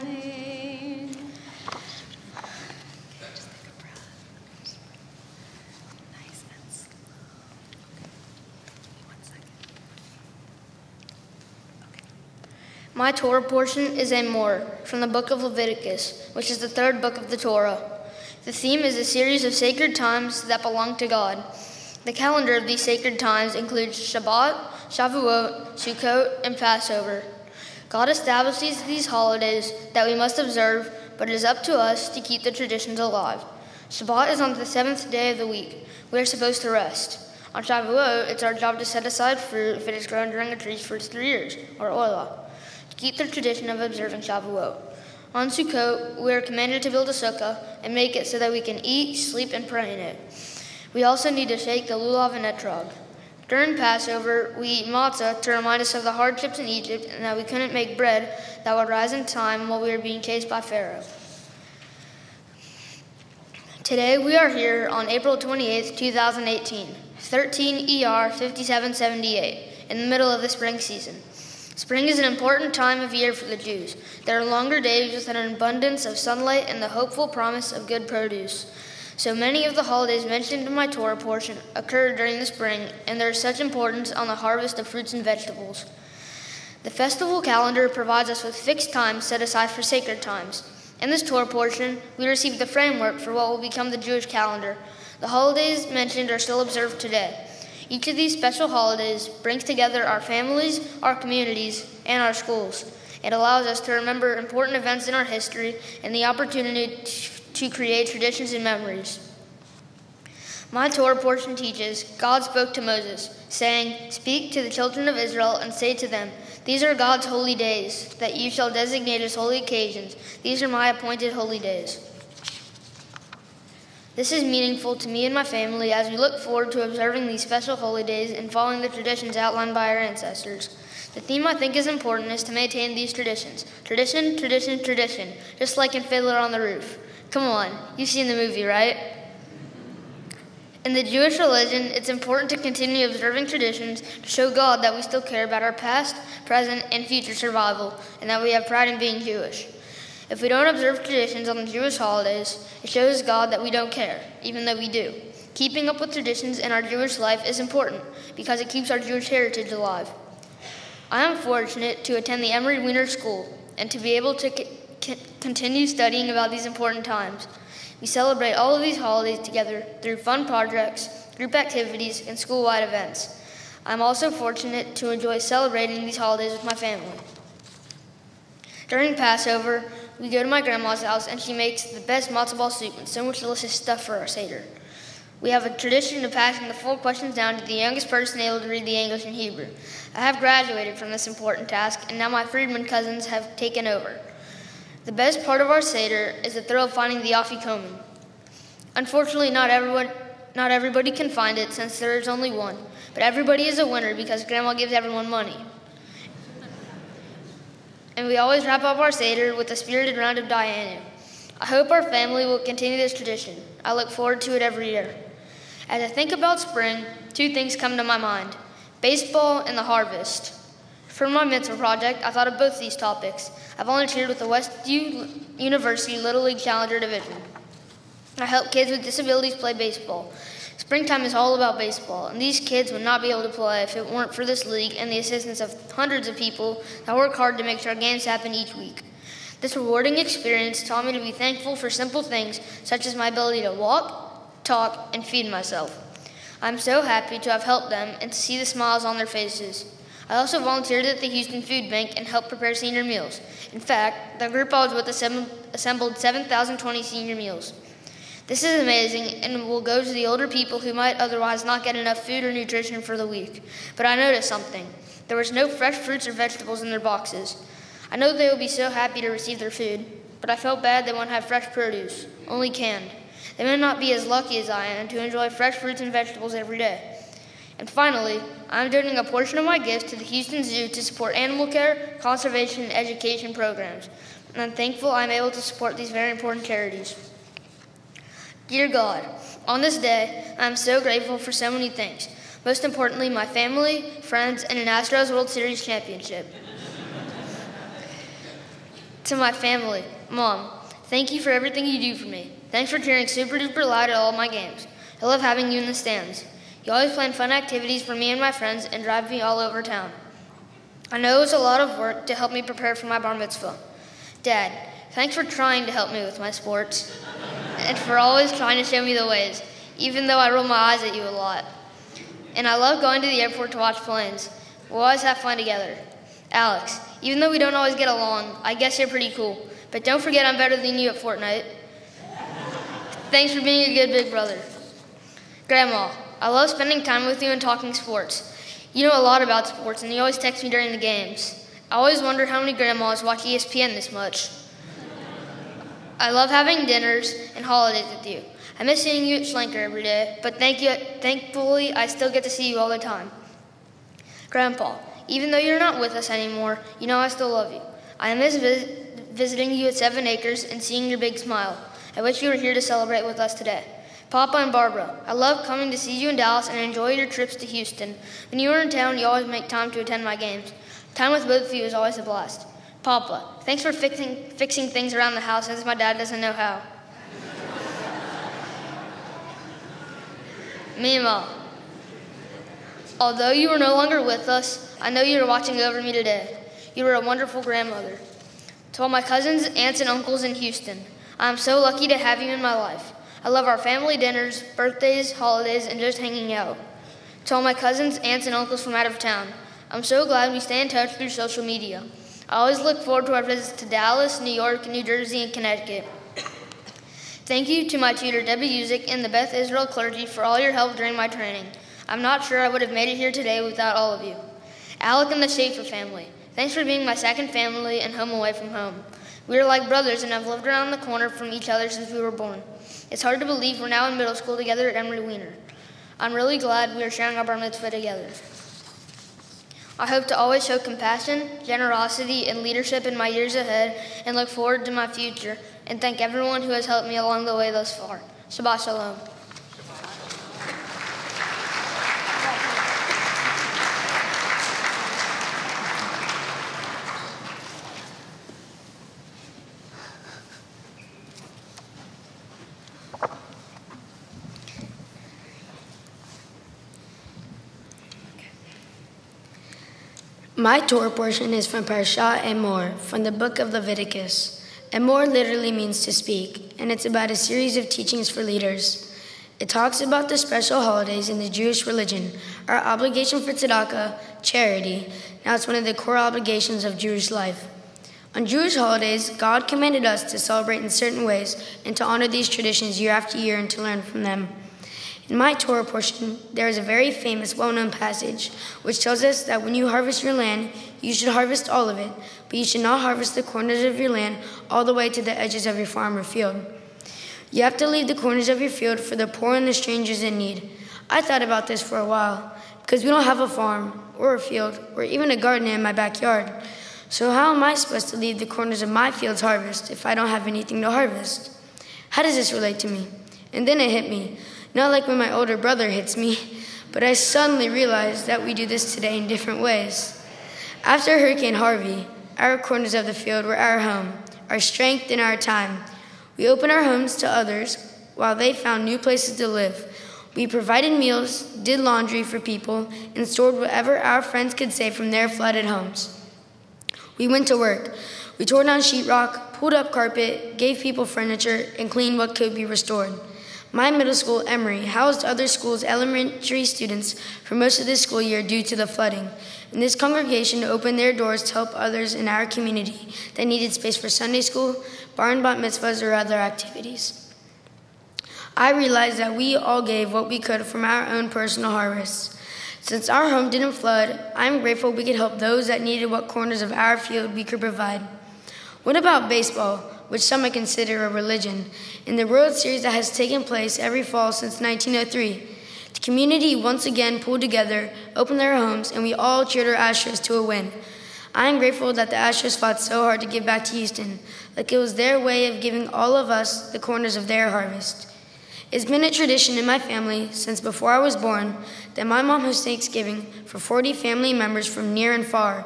My Torah portion is a more from the book of Leviticus, which is the third book of the Torah. The theme is a series of sacred times that belong to God. The calendar of these sacred times includes Shabbat, Shavuot, Sukkot, and Passover. God establishes these holidays that we must observe, but it is up to us to keep the traditions alive. Shabbat is on the 7th day of the week. We are supposed to rest. On Shavuot, it's our job to set aside fruit if it is grown during a tree's first 3 years, or olah, to keep the tradition of observing Shavuot. On Sukkot, we are commanded to build a sukkah and make it so that we can eat, sleep, and pray in it. We also need to shake the lulav and etrog. During Passover, we eat matzah to remind us of the hardships in Egypt and that we couldn't make bread that would rise in time while we were being chased by Pharaoh. Today, we are here on April 28, 2018, 13 ER 5778, in the middle of the spring season. Spring is an important time of year for the Jews. There are longer days with an abundance of sunlight and the hopeful promise of good produce. So many of the holidays mentioned in my Torah portion occur during the spring, and there is such importance on the harvest of fruits and vegetables. The festival calendar provides us with fixed times set aside for sacred times. In this Torah portion, we receive the framework for what will become the Jewish calendar. The holidays mentioned are still observed today. Each of these special holidays brings together our families, our communities, and our schools. It allows us to remember important events in our history and the opportunity to create traditions and memories. My Torah portion teaches, God spoke to Moses, saying, "Speak to the children of Israel and say to them, these are God's holy days, that you shall designate as holy occasions. These are my appointed holy days." This is meaningful to me and my family as we look forward to observing these special holy days and following the traditions outlined by our ancestors. The theme I think is important is to maintain these traditions. Tradition, tradition, tradition, just like in Fiddler on the Roof. Come on, you've seen the movie, right? In the Jewish religion, it's important to continue observing traditions to show God that we still care about our past, present, and future survival, and that we have pride in being Jewish. If we don't observe traditions on the Jewish holidays, it shows God that we don't care, even though we do. Keeping up with traditions in our Jewish life is important because it keeps our Jewish heritage alive. I am fortunate to attend the Emory Wiener School and to be able to continue studying about these important times. We celebrate all of these holidays together through fun projects, group activities, and school-wide events. I'm also fortunate to enjoy celebrating these holidays with my family. During Passover, we go to my grandma's house and she makes the best matzo ball soup and so much delicious stuff for our Seder. We have a tradition of passing the full questions down to the youngest person able to read the English and Hebrew. I have graduated from this important task, and now my Friedman cousins have taken over. The best part of our Seder is the thrill of finding the Afikomen. Unfortunately, not everybody can find it since there is only one, but everybody is a winner because Grandma gives everyone money. And we always wrap up our Seder with a spirited round of Dayenu. I hope our family will continue this tradition. I look forward to it every year. As I think about spring, two things come to my mind: baseball and the harvest. For my mitzvah project, I thought of both these topics. I volunteered with the Westview University Little League Challenger Division. I help kids with disabilities play baseball. Springtime is all about baseball, and these kids would not be able to play if it weren't for this league and the assistance of hundreds of people that work hard to make sure games happen each week. This rewarding experience taught me to be thankful for simple things such as my ability to walk, talk, and feed myself. I'm so happy to have helped them and to see the smiles on their faces. I also volunteered at the Houston Food Bank and helped prepare senior meals. In fact, the group I was with assembled 7,020 senior meals. This is amazing and will go to the older people who might otherwise not get enough food or nutrition for the week. But I noticed something. There was no fresh fruits or vegetables in their boxes. I know they will be so happy to receive their food, but I felt bad they won't have fresh produce, only canned. They may not be as lucky as I am to enjoy fresh fruits and vegetables every day. And finally, I'm donating a portion of my gift to the Houston Zoo to support animal care, conservation, and education programs. And I'm thankful I'm able to support these very important charities. Dear God, on this day, I'm so grateful for so many things. Most importantly, my family, friends, and an Astros World Series championship. To my family, Mom, thank you for everything you do for me. Thanks for cheering super duper loud at all my games. I love having you in the stands. You always plan fun activities for me and my friends and drive me all over town. I know it was a lot of work to help me prepare for my bar mitzvah. Dad, thanks for trying to help me with my sports and for always trying to show me the ways, even though I roll my eyes at you a lot. And I love going to the airport to watch planes. We'll always have fun together. Alex, even though we don't always get along, I guess you're pretty cool. But don't forget I'm better than you at Fortnite. Thanks for being a good big brother. Grandma, I love spending time with you and talking sports. You know a lot about sports, and you always text me during the games. I always wonder how many grandmas watch ESPN this much. I love having dinners and holidays with you. I miss seeing you at Schlenker every day, but thankfully I still get to see you all the time. Grandpa, even though you're not with us anymore, you know I still love you. I miss visiting you at 7 Acres and seeing your big smile. I wish you were here to celebrate with us today. Papa and Barbara, I love coming to see you in Dallas and enjoy your trips to Houston. When you are in town, you always make time to attend my games. Time with both of you is always a blast. Papa, thanks for fixing things around the house since my dad doesn't know how. Mima, although you are no longer with us, I know you are watching over me today. You are a wonderful grandmother. To all my cousins, aunts, and uncles in Houston, I am so lucky to have you in my life. I love our family dinners, birthdays, holidays, and just hanging out. To all my cousins, aunts, and uncles from out of town, I'm so glad we stay in touch through social media. I always look forward to our visits to Dallas, New York, New Jersey, and Connecticut. Thank you to my tutor, Debbie Uzick, and the Beth Israel clergy for all your help during my training. I'm not sure I would have made it here today without all of you. Alec and the Schaefer family, thanks for being my second family and home away from home. We are like brothers and have lived around the corner from each other since we were born. It's hard to believe we're now in middle school together at Emory Weiner. I'm really glad we are sharing our bar mitzvah together. I hope to always show compassion, generosity, and leadership in my years ahead and look forward to my future and thank everyone who has helped me along the way thus far. Shabbat Shalom. My Torah portion is from Parashat Emor, from the book of Leviticus. Emor literally means to speak, and it's about a series of teachings for leaders. It talks about the special holidays in the Jewish religion, our obligation for tzedakah, charity. Now it's one of the core obligations of Jewish life. On Jewish holidays, God commanded us to celebrate in certain ways and to honor these traditions year after year and to learn from them. In my Torah portion, there is a very famous, well-known passage which tells us that when you harvest your land, you should harvest all of it, but you should not harvest the corners of your land all the way to the edges of your farm or field. You have to leave the corners of your field for the poor and the strangers in need. I thought about this for a while, because we don't have a farm or a field or even a garden in my backyard. So how am I supposed to leave the corners of my field's harvest if I don't have anything to harvest? How does this relate to me? And then it hit me. Not like when my older brother hits me, but I suddenly realized that we do this today in different ways. After Hurricane Harvey, our corners of the field were our home, our strength, and our time. We opened our homes to others while they found new places to live. We provided meals, did laundry for people, and stored whatever our friends could save from their flooded homes. We went to work. We tore down sheetrock, pulled up carpet, gave people furniture, and cleaned what could be restored. My middle school, Emory, housed other schools' elementary students for most of this school year due to the flooding. And this congregation opened their doors to help others in our community that needed space for Sunday school, bar and bat mitzvahs, or other activities. I realized that we all gave what we could from our own personal harvests. Since our home didn't flood, I'm grateful we could help those that needed what corners of our field we could provide. What about baseball, which some might consider a religion, in the World Series that has taken place every fall since 1903? The community once again pulled together, opened their homes, and we all cheered our Astros to a win. I am grateful that the Astros fought so hard to give back to Houston, like it was their way of giving all of us the corners of their harvest. It's been a tradition in my family since before I was born that my mom hosts Thanksgiving for 40 family members from near and far.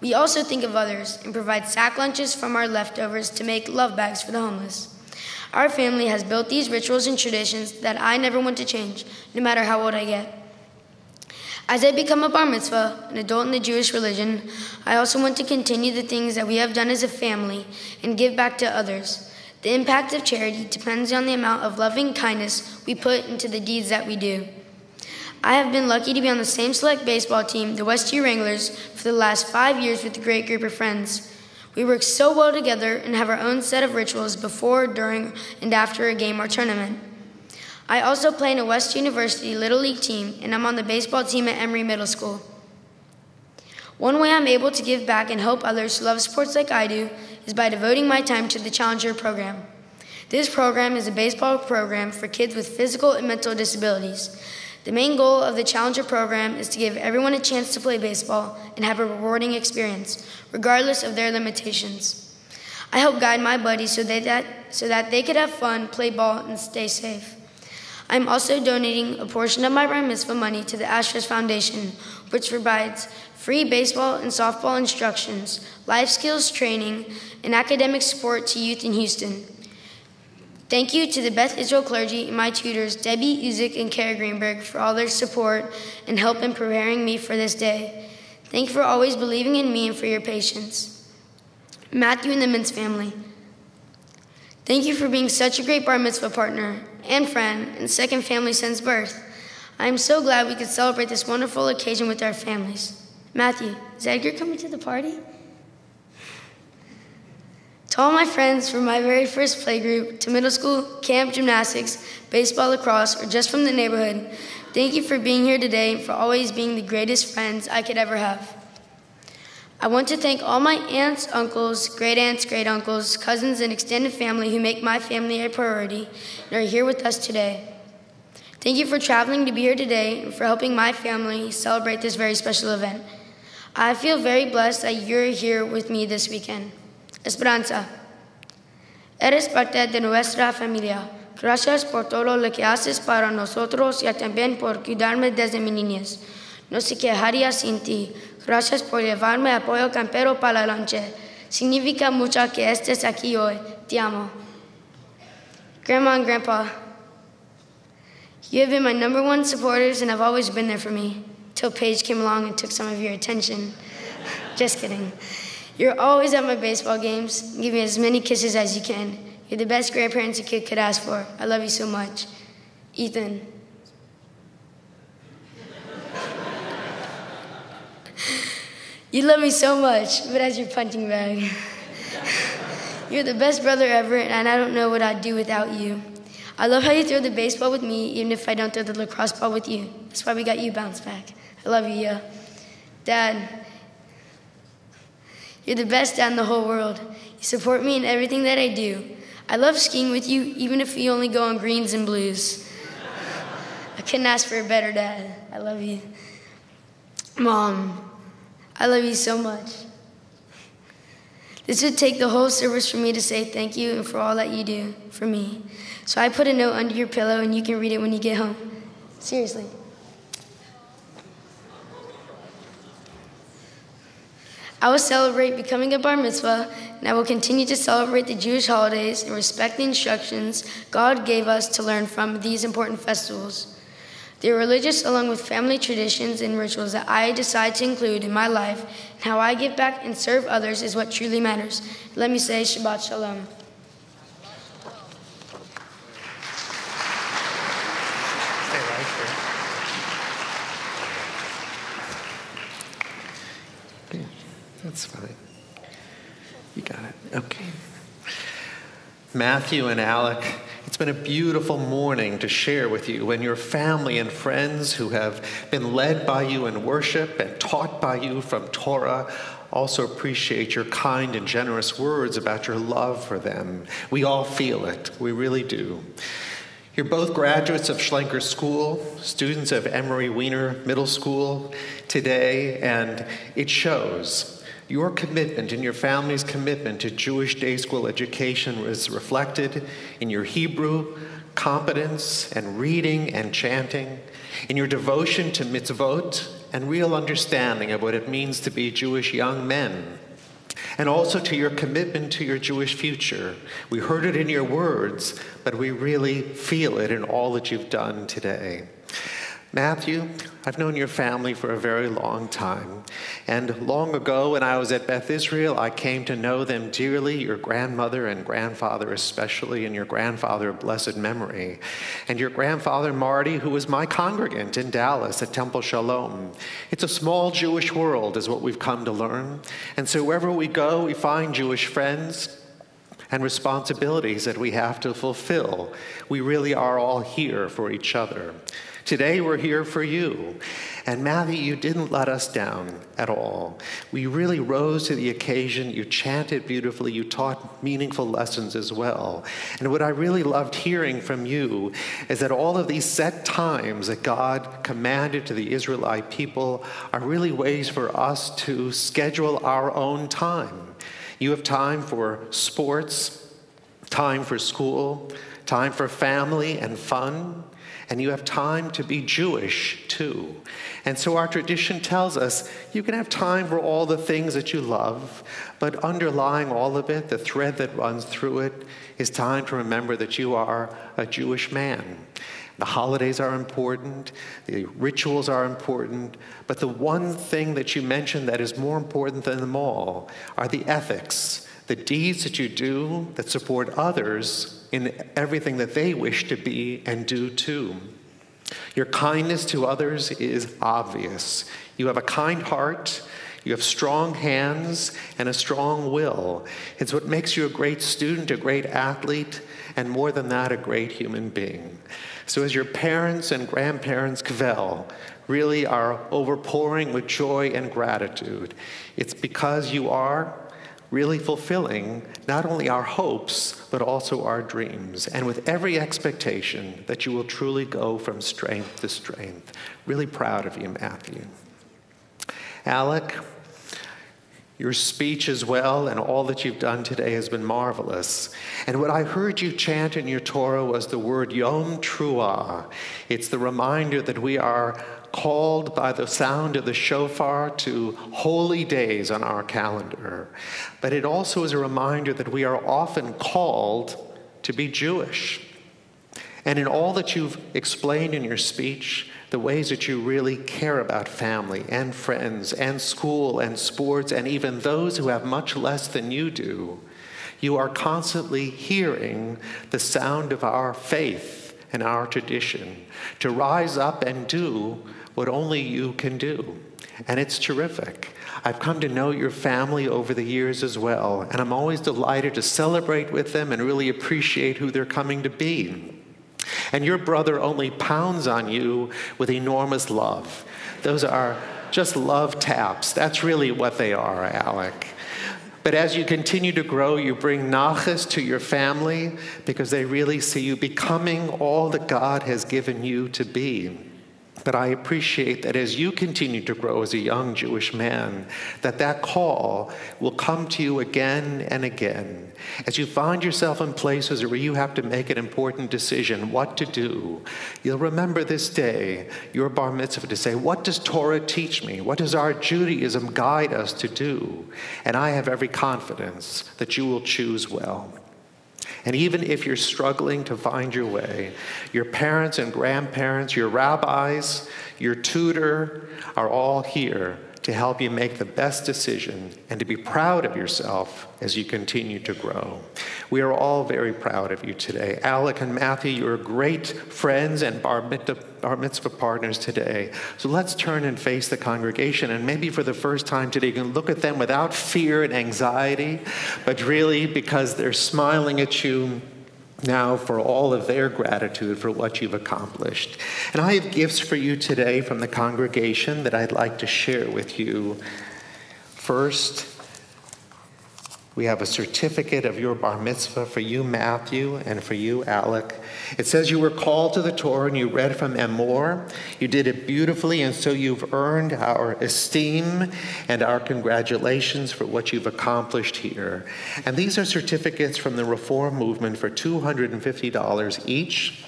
We also think of others and provide sack lunches from our leftovers to make love bags for the homeless. Our family has built these rituals and traditions that I never want to change, no matter how old I get. As I become a Bar Mitzvah, an adult in the Jewish religion, I also want to continue the things that we have done as a family and give back to others. The impact of charity depends on the amount of loving kindness we put into the deeds that we do. I have been lucky to be on the same select baseball team, the Westview Wranglers, for the last 5 years with a great group of friends. We work so well together and have our own set of rituals before, during, and after a game or tournament. I also play in a West University Little League team, and I'm on the baseball team at Emory Middle School. One way I'm able to give back and help others who love sports like I do is by devoting my time to the Challenger program. This program is a baseball program for kids with physical and mental disabilities. The main goal of the Challenger program is to give everyone a chance to play baseball and have a rewarding experience, regardless of their limitations. I help guide my buddies so that they could have fun, play ball, and stay safe. I'm also donating a portion of my Bar Mitzvah money to the Astros Foundation, which provides free baseball and softball instructions, life skills training, and academic support to youth in Houston. Thank you to the Beth Israel clergy and my tutors, Debbie Uzik and Kara Greenberg, for all their support and help in preparing me for this day. Thank you for always believing in me and for your patience. Matthew and the Mintz family, thank you for being such a great Bar Mitzvah partner and friend and second family since birth. I am so glad we could celebrate this wonderful occasion with our families. Matthew, is Edgar coming to the party? To all my friends from my very first playgroup to middle school, camp, gymnastics, baseball, lacrosse, or just from the neighborhood, thank you for being here today and for always being the greatest friends I could ever have. I want to thank all my aunts, uncles, great-uncles, cousins, and extended family who make my family a priority and are here with us today. Thank you for traveling to be here today and for helping my family celebrate this very special event. I feel very blessed that you're here with me this weekend. Esperanza, eres parte de nuestra familia. Gracias por todo lo que haces para nosotros y también por cuidarme desde mi niñez. No se quejaría sin ti. Gracias por llevarme a Pollo Campero para la lunch. Significa mucho que estés aquí hoy. Te amo. Grandma and Grandpa, you have been my #1 supporters and have always been there for me, till Paige came along and took some of your attention. Just kidding. You're always at my baseball games. Give me as many kisses as you can. You're the best grandparents a kid could ask for. I love you so much. Ethan. You love me so much, but as your punching bag. You're the best brother ever, and I don't know what I'd do without you. I love how you throw the baseball with me, even if I don't throw the lacrosse ball with you. That's why we got you bounce back. I love you, yeah. Dad, you're the best dad in the whole world. You support me in everything that I do. I love skiing with you, even if we only go on greens and blues. I couldn't ask for a better dad. I love you. Mom, I love you so much. This would take the whole service for me to say thank you and for all that you do for me. So I put a note under your pillow and you can read it when you get home. Seriously. I will celebrate becoming a Bar Mitzvah, and I will continue to celebrate the Jewish holidays and respect the instructions God gave us to learn from these important festivals. They are religious along with family traditions and rituals that I decide to include in my life, and how I give back and serve others is what truly matters. Let me say Shabbat Shalom. Stay right here. Yeah, that's fine. You got it. Okay. Matthew and Alec It's been a beautiful morning to share with you and your family and friends who have been led by you in worship and taught by you from Torah. Also appreciate your kind and generous words about your love for them. We all feel it. We really do. You're both graduates of Schlenker School, students of Emery Weiner Middle School today, and it shows. Your commitment and your family's commitment to Jewish day school education is reflected in your Hebrew competence and reading and chanting, in your devotion to mitzvot and real understanding of what it means to be Jewish young men, and also to your commitment to your Jewish future. We heard it in your words, but we really feel it in all that you've done today. Matthew, I've known your family for a very long time, and long ago when I was at Beth Israel, I came to know them dearly, your grandmother and grandfather especially, and your grandfather of blessed memory, and your grandfather Marty, who was my congregant in Dallas at Temple Shalom. It's a small Jewish world is what we've come to learn, and so wherever we go, we find Jewish friends and responsibilities that we have to fulfill. We really are all here for each other. Today, we're here for you. And Matthew, you didn't let us down at all. We really rose to the occasion. You chanted beautifully. You taught meaningful lessons as well. And what I really loved hearing from you is that all of these set times that God commanded to the Israelite people are really ways for us to schedule our own time. You have time for sports, time for school, time for family and fun, and you have time to be Jewish, too. And so our tradition tells us you can have time for all the things that you love, but underlying all of it, the thread that runs through it, is time to remember that you are a Jewish man. The holidays are important, the rituals are important, but the one thing that you mentioned that is more important than them all are the ethics, the deeds that you do that support others in everything that they wish to be and do too. Your kindness to others is obvious. You have a kind heart, you have strong hands, and a strong will. It's what makes you a great student, a great athlete, and more than that, a great human being. So as your parents and grandparents, Kvel, really are overpouring with joy and gratitude, it's because you are really fulfilling not only our hopes, but also our dreams, and with every expectation that you will truly go from strength to strength. Really proud of you, Matthew. Alec, your speech as well and all that you've done today has been marvelous. And what I heard you chant in your Torah was the word Yom Truah. It's the reminder that we are called by the sound of the shofar to holy days on our calendar. But it also is a reminder that we are often called to be Jewish. And in all that you've explained in your speech, the ways that you really care about family and friends and school and sports and even those who have much less than you do, you are constantly hearing the sound of our faith and our tradition to rise up and do what only you can do. And it's terrific. I've come to know your family over the years as well, and I'm always delighted to celebrate with them and really appreciate who they're coming to be. And your brother only pounds on you with enormous love. Those are just love taps. That's really what they are, Alec. But as you continue to grow, you bring nachas to your family because they really see you becoming all that God has given you to be. But I appreciate that as you continue to grow as a young Jewish man, that call will come to you again and again. As you find yourself in places where you have to make an important decision, what to do, you'll remember this day, your bar mitzvah, to say, what does Torah teach me? What does our Judaism guide us to do? And I have every confidence that you will choose well. And even if you're struggling to find your way, your parents and grandparents, your rabbis, your tutor are all here to help you make the best decision and to be proud of yourself as you continue to grow. We are all very proud of you today. Alec and Matthew, you're great friends and bar mitzvah partners today. So let's turn and face the congregation, and maybe for the first time today, you can look at them without fear and anxiety, but really because they're smiling at you now for all of their gratitude for what you've accomplished. And I have gifts for you today from the congregation that I'd like to share with you. First, we have a certificate of your bar mitzvah for you, Matthew, and for you, Alec. It says you were called to the Torah and you read from Emor. You did it beautifully, and so you've earned our esteem and our congratulations for what you've accomplished here. And these are certificates from the Reform Movement for $250 each.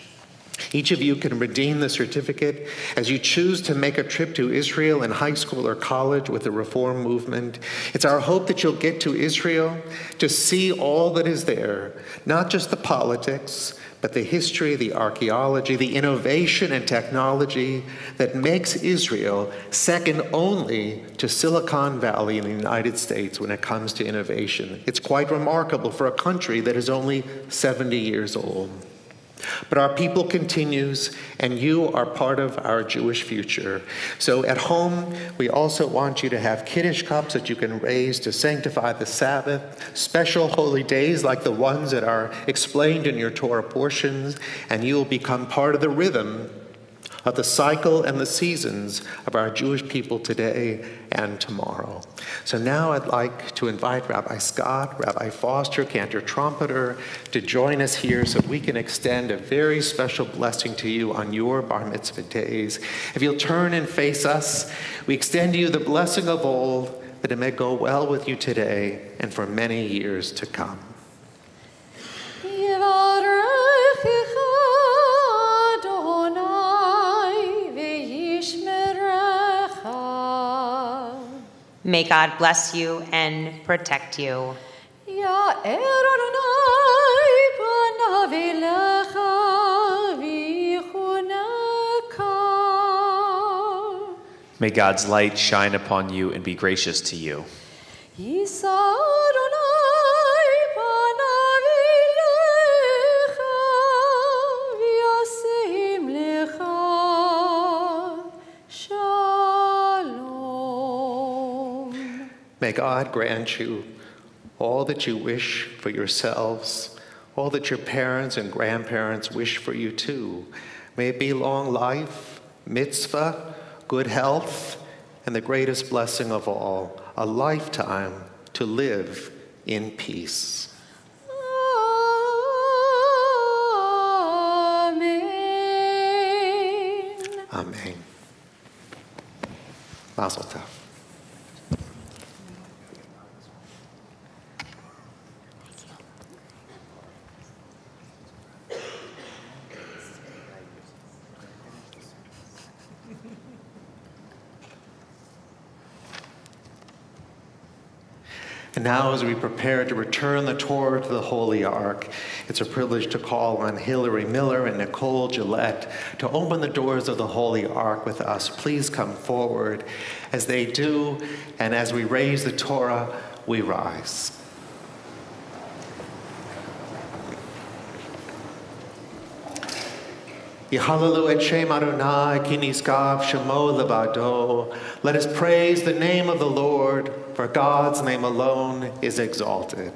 Each of you can redeem the certificate as you choose to make a trip to Israel in high school or college with the Reform Movement. It's our hope that you'll get to Israel to see all that is there, not just the politics, but the history, the archaeology, the innovation and technology that makes Israel second only to Silicon Valley in the United States when it comes to innovation. It's quite remarkable for a country that is only 70 years old. But our people continues, and you are part of our Jewish future. So at home, we also want you to have Kiddush cups that you can raise to sanctify the Sabbath, special holy days like the ones that are explained in your Torah portions, and you will become part of the rhythm of the cycle and the seasons of our Jewish people today and tomorrow. So now I'd like to invite Rabbi Scott, Rabbi Foster, Cantor Trumpeter, to join us here so we can extend a very special blessing to you on your bar mitzvah days. If you'll turn and face us, we extend to you the blessing of old, that it may go well with you today and for many years to come. May God bless you and protect you. May God's light shine upon you and be gracious to you. May God grant you all that you wish for yourselves, all that your parents and grandparents wish for you too. May it be long life, mitzvah, good health, and the greatest blessing of all, a lifetime to live in peace. Amen. Amen. Mazel tov. And now, as we prepare to return the Torah to the Holy Ark, it's a privilege to call on Hillary Miller and Nicole Gillette to open the doors of the Holy Ark with us. Please come forward. As they do, and as we raise the Torah, we rise. Yehalalu et Shem Adonai ki niskav shemo levado. Let us praise the name of the Lord, for God's name alone is exalted.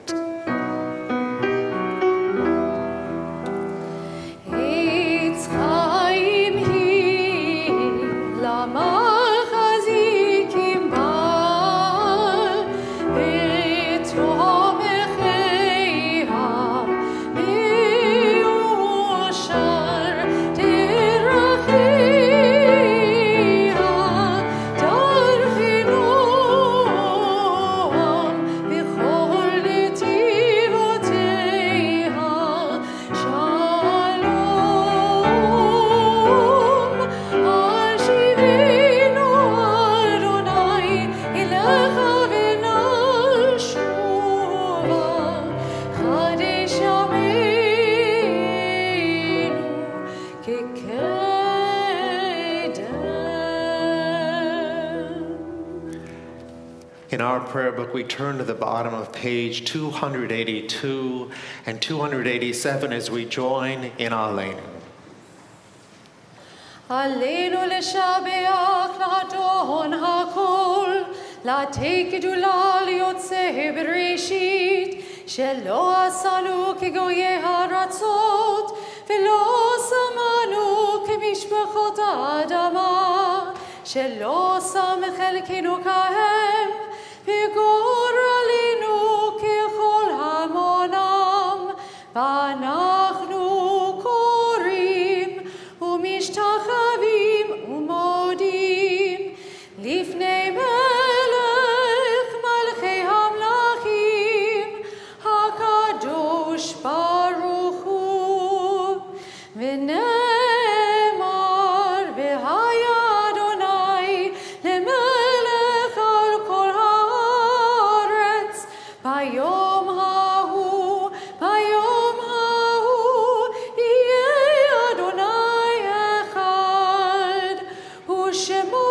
In our prayer book, we turn to the bottom of page 282 and 287 as we join in Aleinu. Aleinu לשבח לאדון הכל, לתת גדולה ליוצא בראשית, שלא עשנו כגויי הארצות, ולא שמענו כמשפחות האדמה, שלא שם חלקנו כהם, וגורלנו ככל המונם, ואנחנו קוראים ומשתחווים ומודים לפני מלך מלכי המלכים, הקדוש ברוך הוא. ונאמר, והיה אדוני למלך על כל הארץ, ביום ההוא, ביום ההוא, יהיה אדוני אחד, ושמו,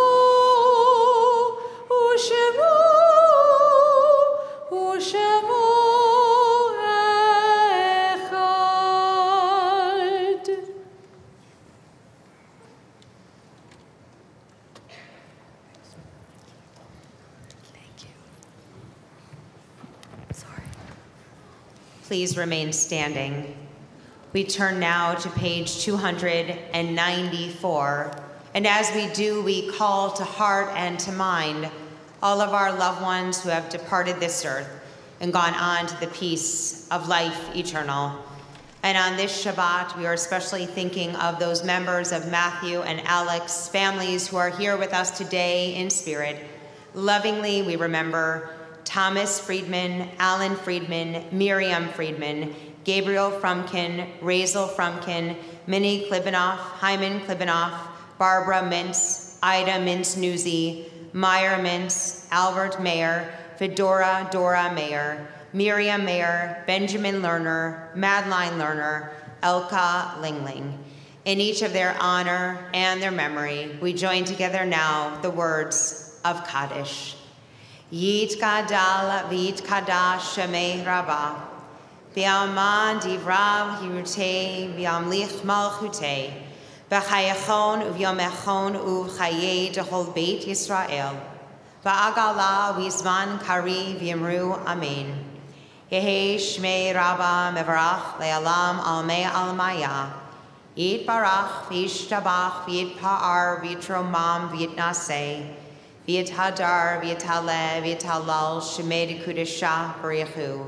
ושמו, ושמו אחד. Please remain standing. We turn now to page 294, and as we do, we call to heart and to mind all of our loved ones who have departed this earth and gone on to the peace of life eternal. And on this Shabbat, we are especially thinking of those members of Matthew and Alex, families who are here with us today in spirit. Lovingly, we remember Thomas Friedman, Alan Friedman, Miriam Friedman, Gabriel Frumkin, Razel Frumkin, Minnie Klibanoff, Hyman Klibanoff, Barbara Mintz, Ida Mintz-Newsy, Meyer Mintz, Albert Mayer, Fedora Dora Mayer, Miriam Mayer, Benjamin Lerner, Madeline Lerner, Elka Lingling. In each of their honor and their memory, we join together now the words of Kaddish. Yitkadal v'yitkadash shemei Rabbah, v'yalman divrav hirutei v'yamlich malchutei, v'chayachon u'vyomechon u'chayei dechol beit Yisrael, v'agala v'yizman kari v'yamru amen. Yehi shmei Rabbah mevarach le'alam almei almaya, yitbarach v'yishtabach v'yitpa'ar v'yitromam v'yitnaseh, V'yit hadar, v'yit haleh, v'yit halal, shemei dekudesha b'richu.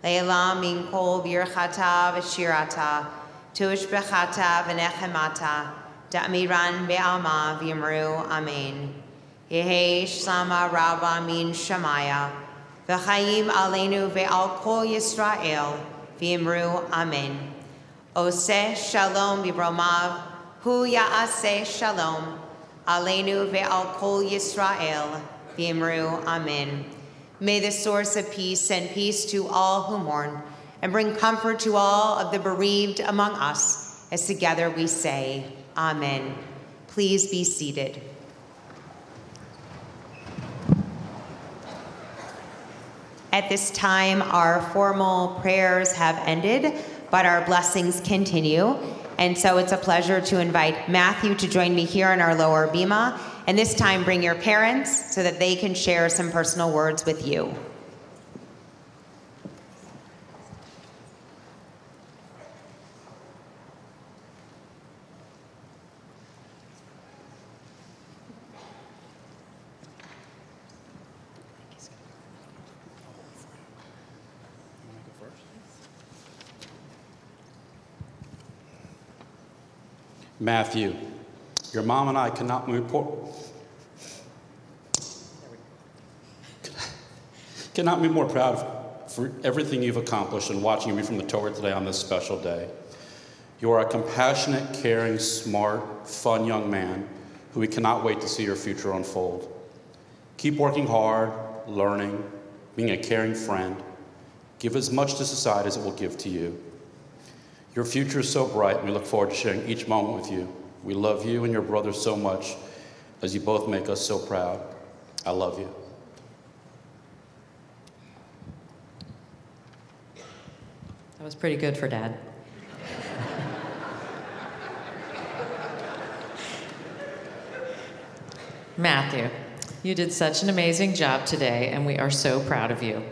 Le'elam min kol v'yirchata v'shirata, tuish b'chata v'nechemata, da'miran be'alma v'yamru amen. Yehi shlama rabba min shamaya, v'chayim aleinu ve'al kol Yisrael, v'yamru amen. Oseh shalom b'bromav, hu ya'aseh shalom, Aleinu ve'al kol Yisrael, v'yimru amen. May the source of peace send peace to all who mourn and bring comfort to all of the bereaved among us, as together we say, amen. Please be seated. At this time, our formal prayers have ended, but our blessings continue. And so it's a pleasure to invite Matthew to join me here in our lower bima, and this time bring your parents so that they can share some personal words with you. Matthew, your mom and I cannot be more proud for everything you've accomplished and watching me from the Torah today on this special day. You are a compassionate, caring, smart, fun young man who we cannot wait to see your future unfold. Keep working hard, learning, being a caring friend. Give as much to society as it will give to you. Your future is so bright, and we look forward to sharing each moment with you. We love you and your brother so much, as you both make us so proud. I love you. That was pretty good for Dad. Matthew, you did such an amazing job today, and we are so proud of you.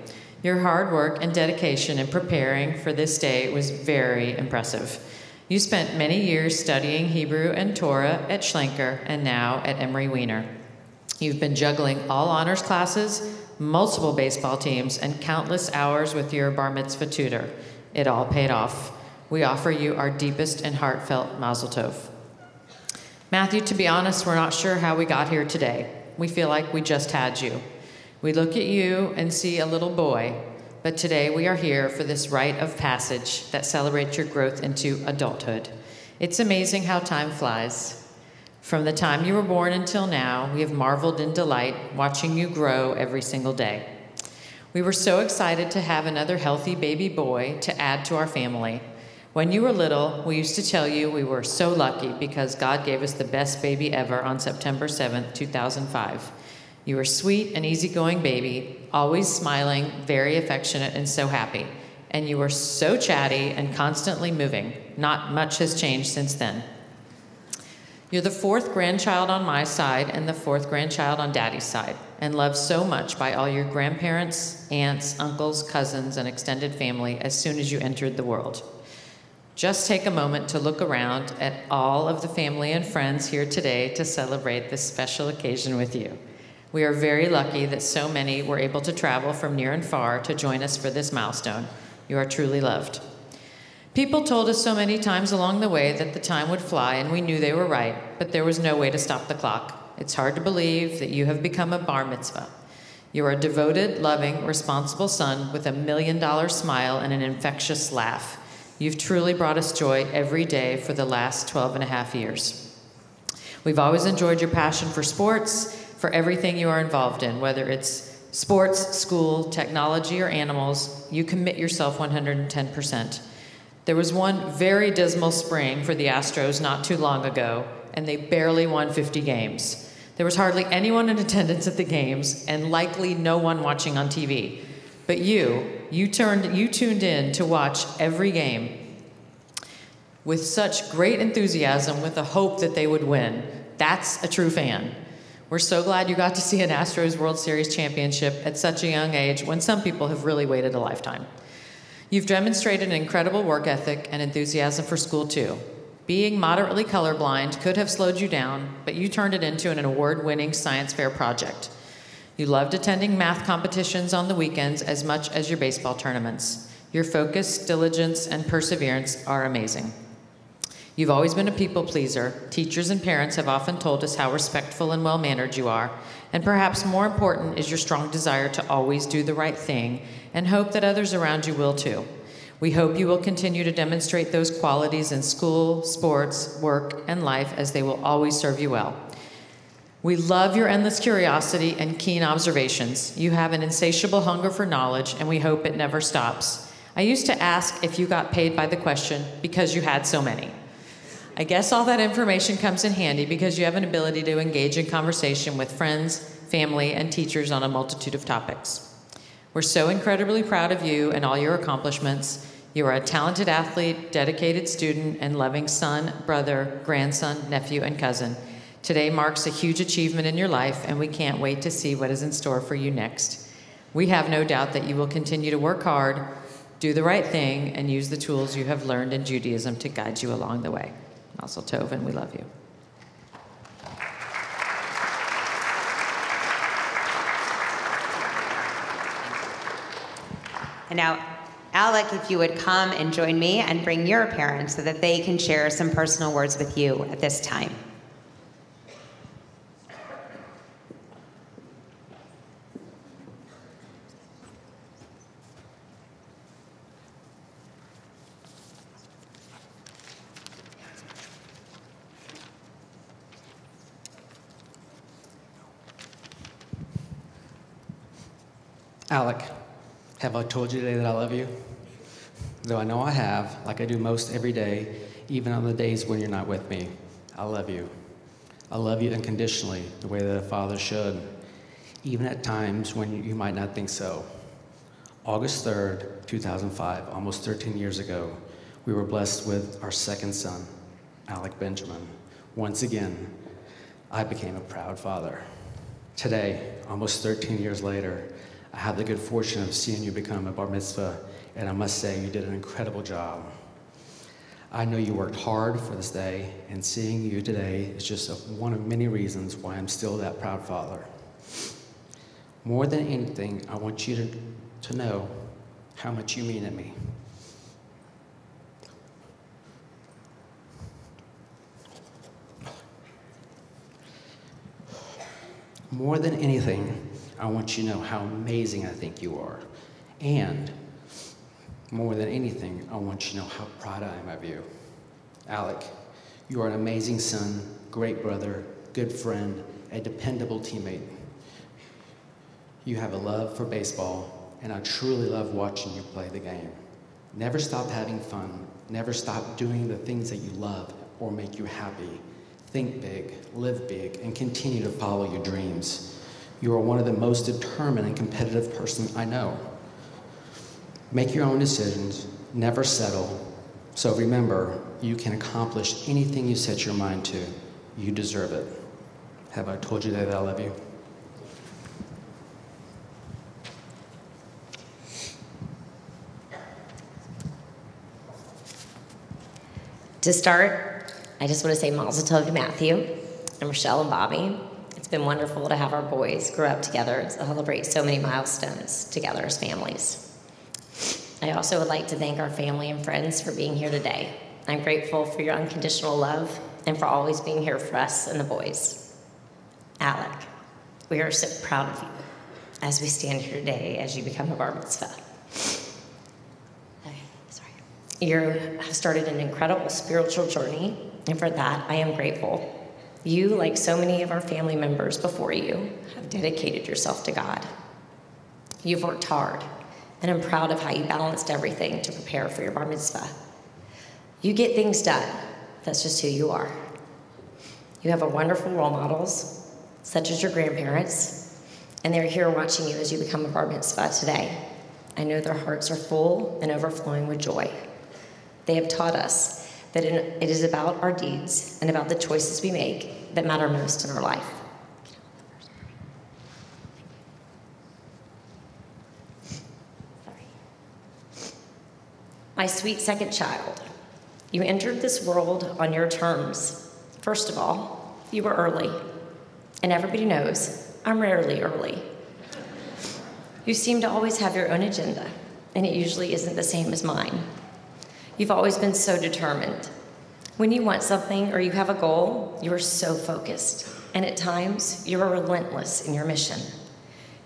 Your hard work and dedication in preparing for this day was very impressive. You spent many years studying Hebrew and Torah at Schlenker and now at Emory Weiner. You've been juggling all honors classes, multiple baseball teams, and countless hours with your Bar Mitzvah tutor. It all paid off. We offer you our deepest and heartfelt Mazel Tov. Matthew, to be honest, we're not sure how we got here today. We feel like we just had you. We look at you and see a little boy, but today we are here for this rite of passage that celebrates your growth into adulthood. It's amazing how time flies. From the time you were born until now, we have marveled in delight watching you grow every single day. We were so excited to have another healthy baby boy to add to our family. When you were little, we used to tell you we were so lucky because God gave us the best baby ever on September 7th, 2005. You were sweet and easygoing baby, always smiling, very affectionate, and so happy. And you were so chatty and constantly moving. Not much has changed since then. You're the fourth grandchild on my side and the fourth grandchild on Daddy's side, and loved so much by all your grandparents, aunts, uncles, cousins, and extended family as soon as you entered the world. Just take a moment to look around at all of the family and friends here today to celebrate this special occasion with you. We are very lucky that so many were able to travel from near and far to join us for this milestone. You are truly loved. People told us so many times along the way that the time would fly, and we knew they were right, but there was no way to stop the clock. It's hard to believe that you have become a bar mitzvah. You are a devoted, loving, responsible son with $1 million smile and an infectious laugh. You've truly brought us joy every day for the last 12 and a half years. We've always enjoyed your passion for sports, for everything you are involved in, whether it's sports, school, technology, or animals. You commit yourself 110%. There was one very dismal spring for the Astros not too long ago, and they barely won 50 games. There was hardly anyone in attendance at the games, and likely no one watching on TV. But you tuned in to watch every game with such great enthusiasm, with the hope that they would win. That's a true fan. We're so glad you got to see an Astros World Series championship at such a young age when some people have really waited a lifetime. You've demonstrated an incredible work ethic and enthusiasm for school, too. Being moderately colorblind could have slowed you down, but you turned it into an award-winning science fair project. You loved attending math competitions on the weekends as much as your baseball tournaments. Your focus, diligence, and perseverance are amazing. You've always been a people pleaser. Teachers and parents have often told us how respectful and well-mannered you are, and perhaps more important is your strong desire to always do the right thing and hope that others around you will too. We hope you will continue to demonstrate those qualities in school, sports, work, and life, as they will always serve you well. We love your endless curiosity and keen observations. You have an insatiable hunger for knowledge, and we hope it never stops. I used to ask if you got paid by the question because you had so many. I guess all that information comes in handy because you have an ability to engage in conversation with friends, family, and teachers on a multitude of topics. We're so incredibly proud of you and all your accomplishments. You are a talented athlete, dedicated student, and loving son, brother, grandson, nephew, and cousin. Today marks a huge achievement in your life, and we can't wait to see what is in store for you next. We have no doubt that you will continue to work hard, do the right thing, and use the tools you have learned in Judaism to guide you along the way. Mazel Tov, and we love you. And now, Alec, if you would come and join me and bring your parents so that they can share some personal words with you at this time. Alec, have I told you today that I love you? Though I know I have, like I do most every day, even on the days when you're not with me. I love you. I love you unconditionally, the way that a father should, even at times when you might not think so. August 3rd, 2005, almost 13 years ago, we were blessed with our second son, Alec Benjamin. Once again, I became a proud father. Today, almost 13 years later, I had the good fortune of seeing you become a bar mitzvah, and I must say you did an incredible job. I know you worked hard for this day, and seeing you today is just one of many reasons why I'm still that proud father. More than anything, I want you to know how much you mean to me. More than anything, I want you to know how amazing I think you are. And more than anything, I want you to know how proud I am of you. Alec, you are an amazing son, great brother, good friend, a dependable teammate. You have a love for baseball, and I truly love watching you play the game. Never stop having fun. Never stop doing the things that you love or make you happy. Think big, live big, and continue to follow your dreams. You are one of the most determined and competitive persons I know. Make your own decisions, never settle. So remember, you can accomplish anything you set your mind to. You deserve it. Have I told you that I love you? To start, I just want to say mazel tov to Matthew and Rochelle and Bobby. It's been wonderful to have our boys grow up together and celebrate so many milestones together as families. I also would like to thank our family and friends for being here today. I'm grateful for your unconditional love and for always being here for us and the boys. Alec, we are so proud of you as we stand here today as you become a bar mitzvah. You have started an incredible spiritual journey, and for that, I am grateful. You, like so many of our family members before you, have dedicated yourself to God. You've worked hard, and I'm proud of how you balanced everything to prepare for your bar mitzvah. You get things done. That's just who you are. You have a wonderful role models, such as your grandparents, and they're here watching you as you become a bar mitzvah today. I know their hearts are full and overflowing with joy. They have taught us that it is about our deeds and about the choices we make that matter most in our life. My sweet second child, you entered this world on your terms. First of all, you were early, and everybody knows I'm rarely early. You seem to always have your own agenda, and it usually isn't the same as mine. You've always been so determined. When you want something or you have a goal, you are so focused, and at times, you are relentless in your mission.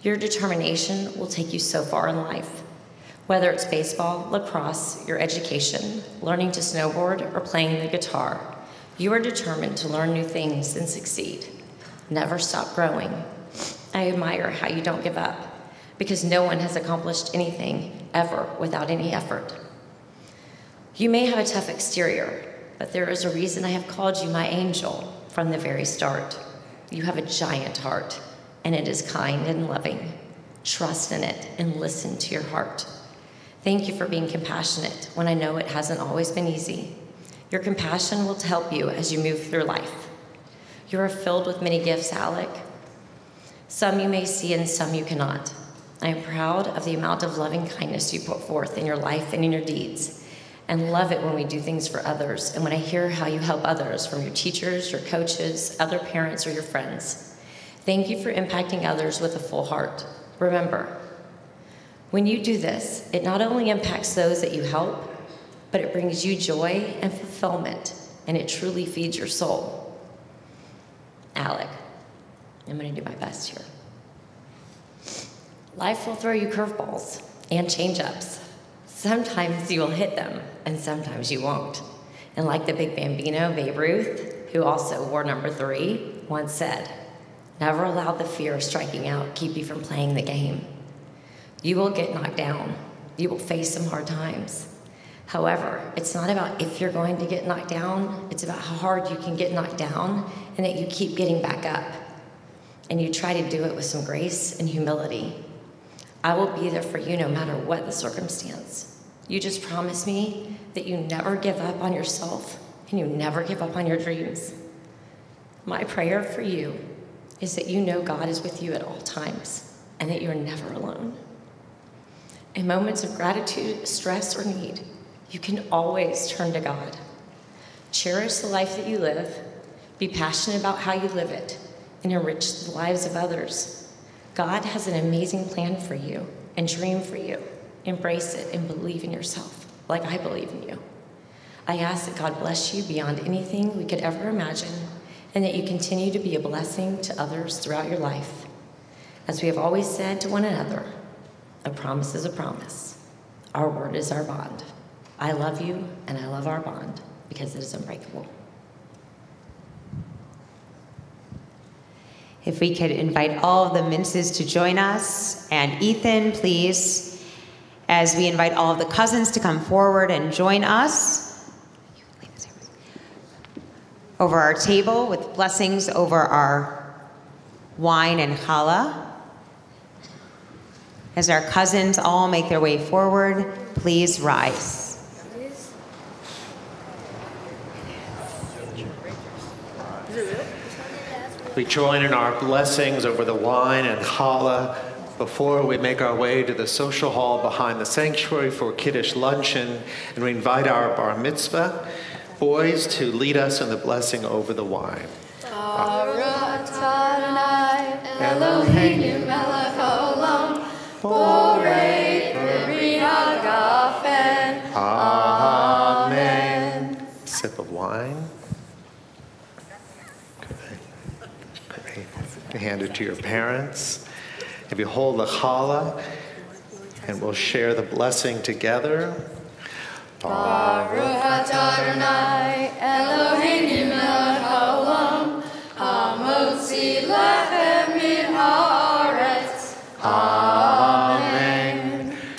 Your determination will take you so far in life. Whether it's baseball, lacrosse, your education, learning to snowboard, or playing the guitar, you are determined to learn new things and succeed. Never stop growing. I admire how you don't give up, because no one has accomplished anything ever without any effort. You may have a tough exterior, but there is a reason I have called you my angel from the very start. You have a giant heart, and it is kind and loving. Trust in it and listen to your heart. Thank you for being compassionate when I know it hasn't always been easy. Your compassion will help you as you move through life. You are filled with many gifts, Alec. Some you may see and some you cannot. I am proud of the amount of loving kindness you put forth in your life and in your deeds, and love it when we do things for others and when I hear how you help others from your teachers, your coaches, other parents, or your friends. Thank you for impacting others with a full heart. Remember, when you do this, it not only impacts those that you help, but it brings you joy and fulfillment, and it truly feeds your soul. Alec, I'm gonna do my best here. Life will throw you curveballs and change-ups. Sometimes you will hit them, and sometimes you won't. And like the big Bambino, Babe Ruth, who also wore number 3, once said, never allow the fear of striking out keep you from playing the game. You will get knocked down. You will face some hard times. However, it's not about if you're going to get knocked down, it's about how hard you can get knocked down and that you keep getting back up. And you try to do it with some grace and humility. I will be there for you no matter what the circumstance. You just promise me that you never give up on yourself and you never give up on your dreams. My prayer for you is that you know God is with you at all times. and that you are never alone. In moments of gratitude, stress, or need, you can always turn to God. Cherish the life that you live, be passionate about how you live it, and enrich the lives of others. God has an amazing plan for you and dream for you. Embrace it and believe in yourself, like I believe in you. I ask that God bless you beyond anything we could ever imagine, and that you continue to be a blessing to others throughout your life. As we have always said to one another, a promise is a promise. Our word is our bond. I love you, and I love our bond, because it is unbreakable. If we could invite all of the Minces to join us, and Ethan, please, as we invite all of the cousins to come forward and join us over our table with blessings over our wine and challah. As our cousins all make their way forward, please rise. We join in our blessings over the wine and challah before we make our way to the social hall behind the sanctuary for Kiddush luncheon, and we invite our Bar Mitzvah boys to lead us in the blessing over the wine. Baruch Adonai Eloheinu melech haolam borei peri hagafen. Amen. Sip of wine. Hand it to your parents. If you hold the challah, and we'll share the blessing together. Baruch Adonai Eloheinu melech haolam hamotzi lechem min haaretz. Amen.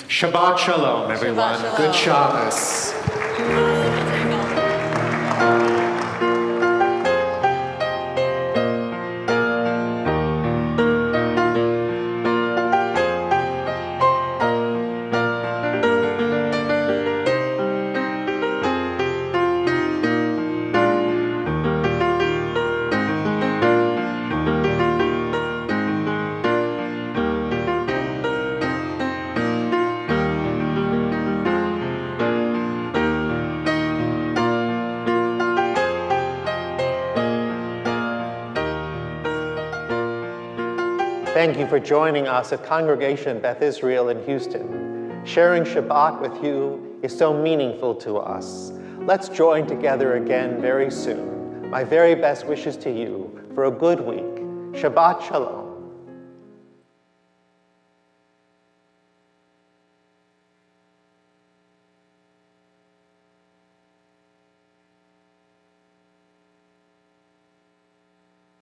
Shabbat shalom, everyone. Shabbat Good shalom. Shabbos. Thank you for joining us at Congregation Beth Israel in Houston. Sharing Shabbat with you is so meaningful to us. Let's join together again very soon. My very best wishes to you for a good week. Shabbat Shalom.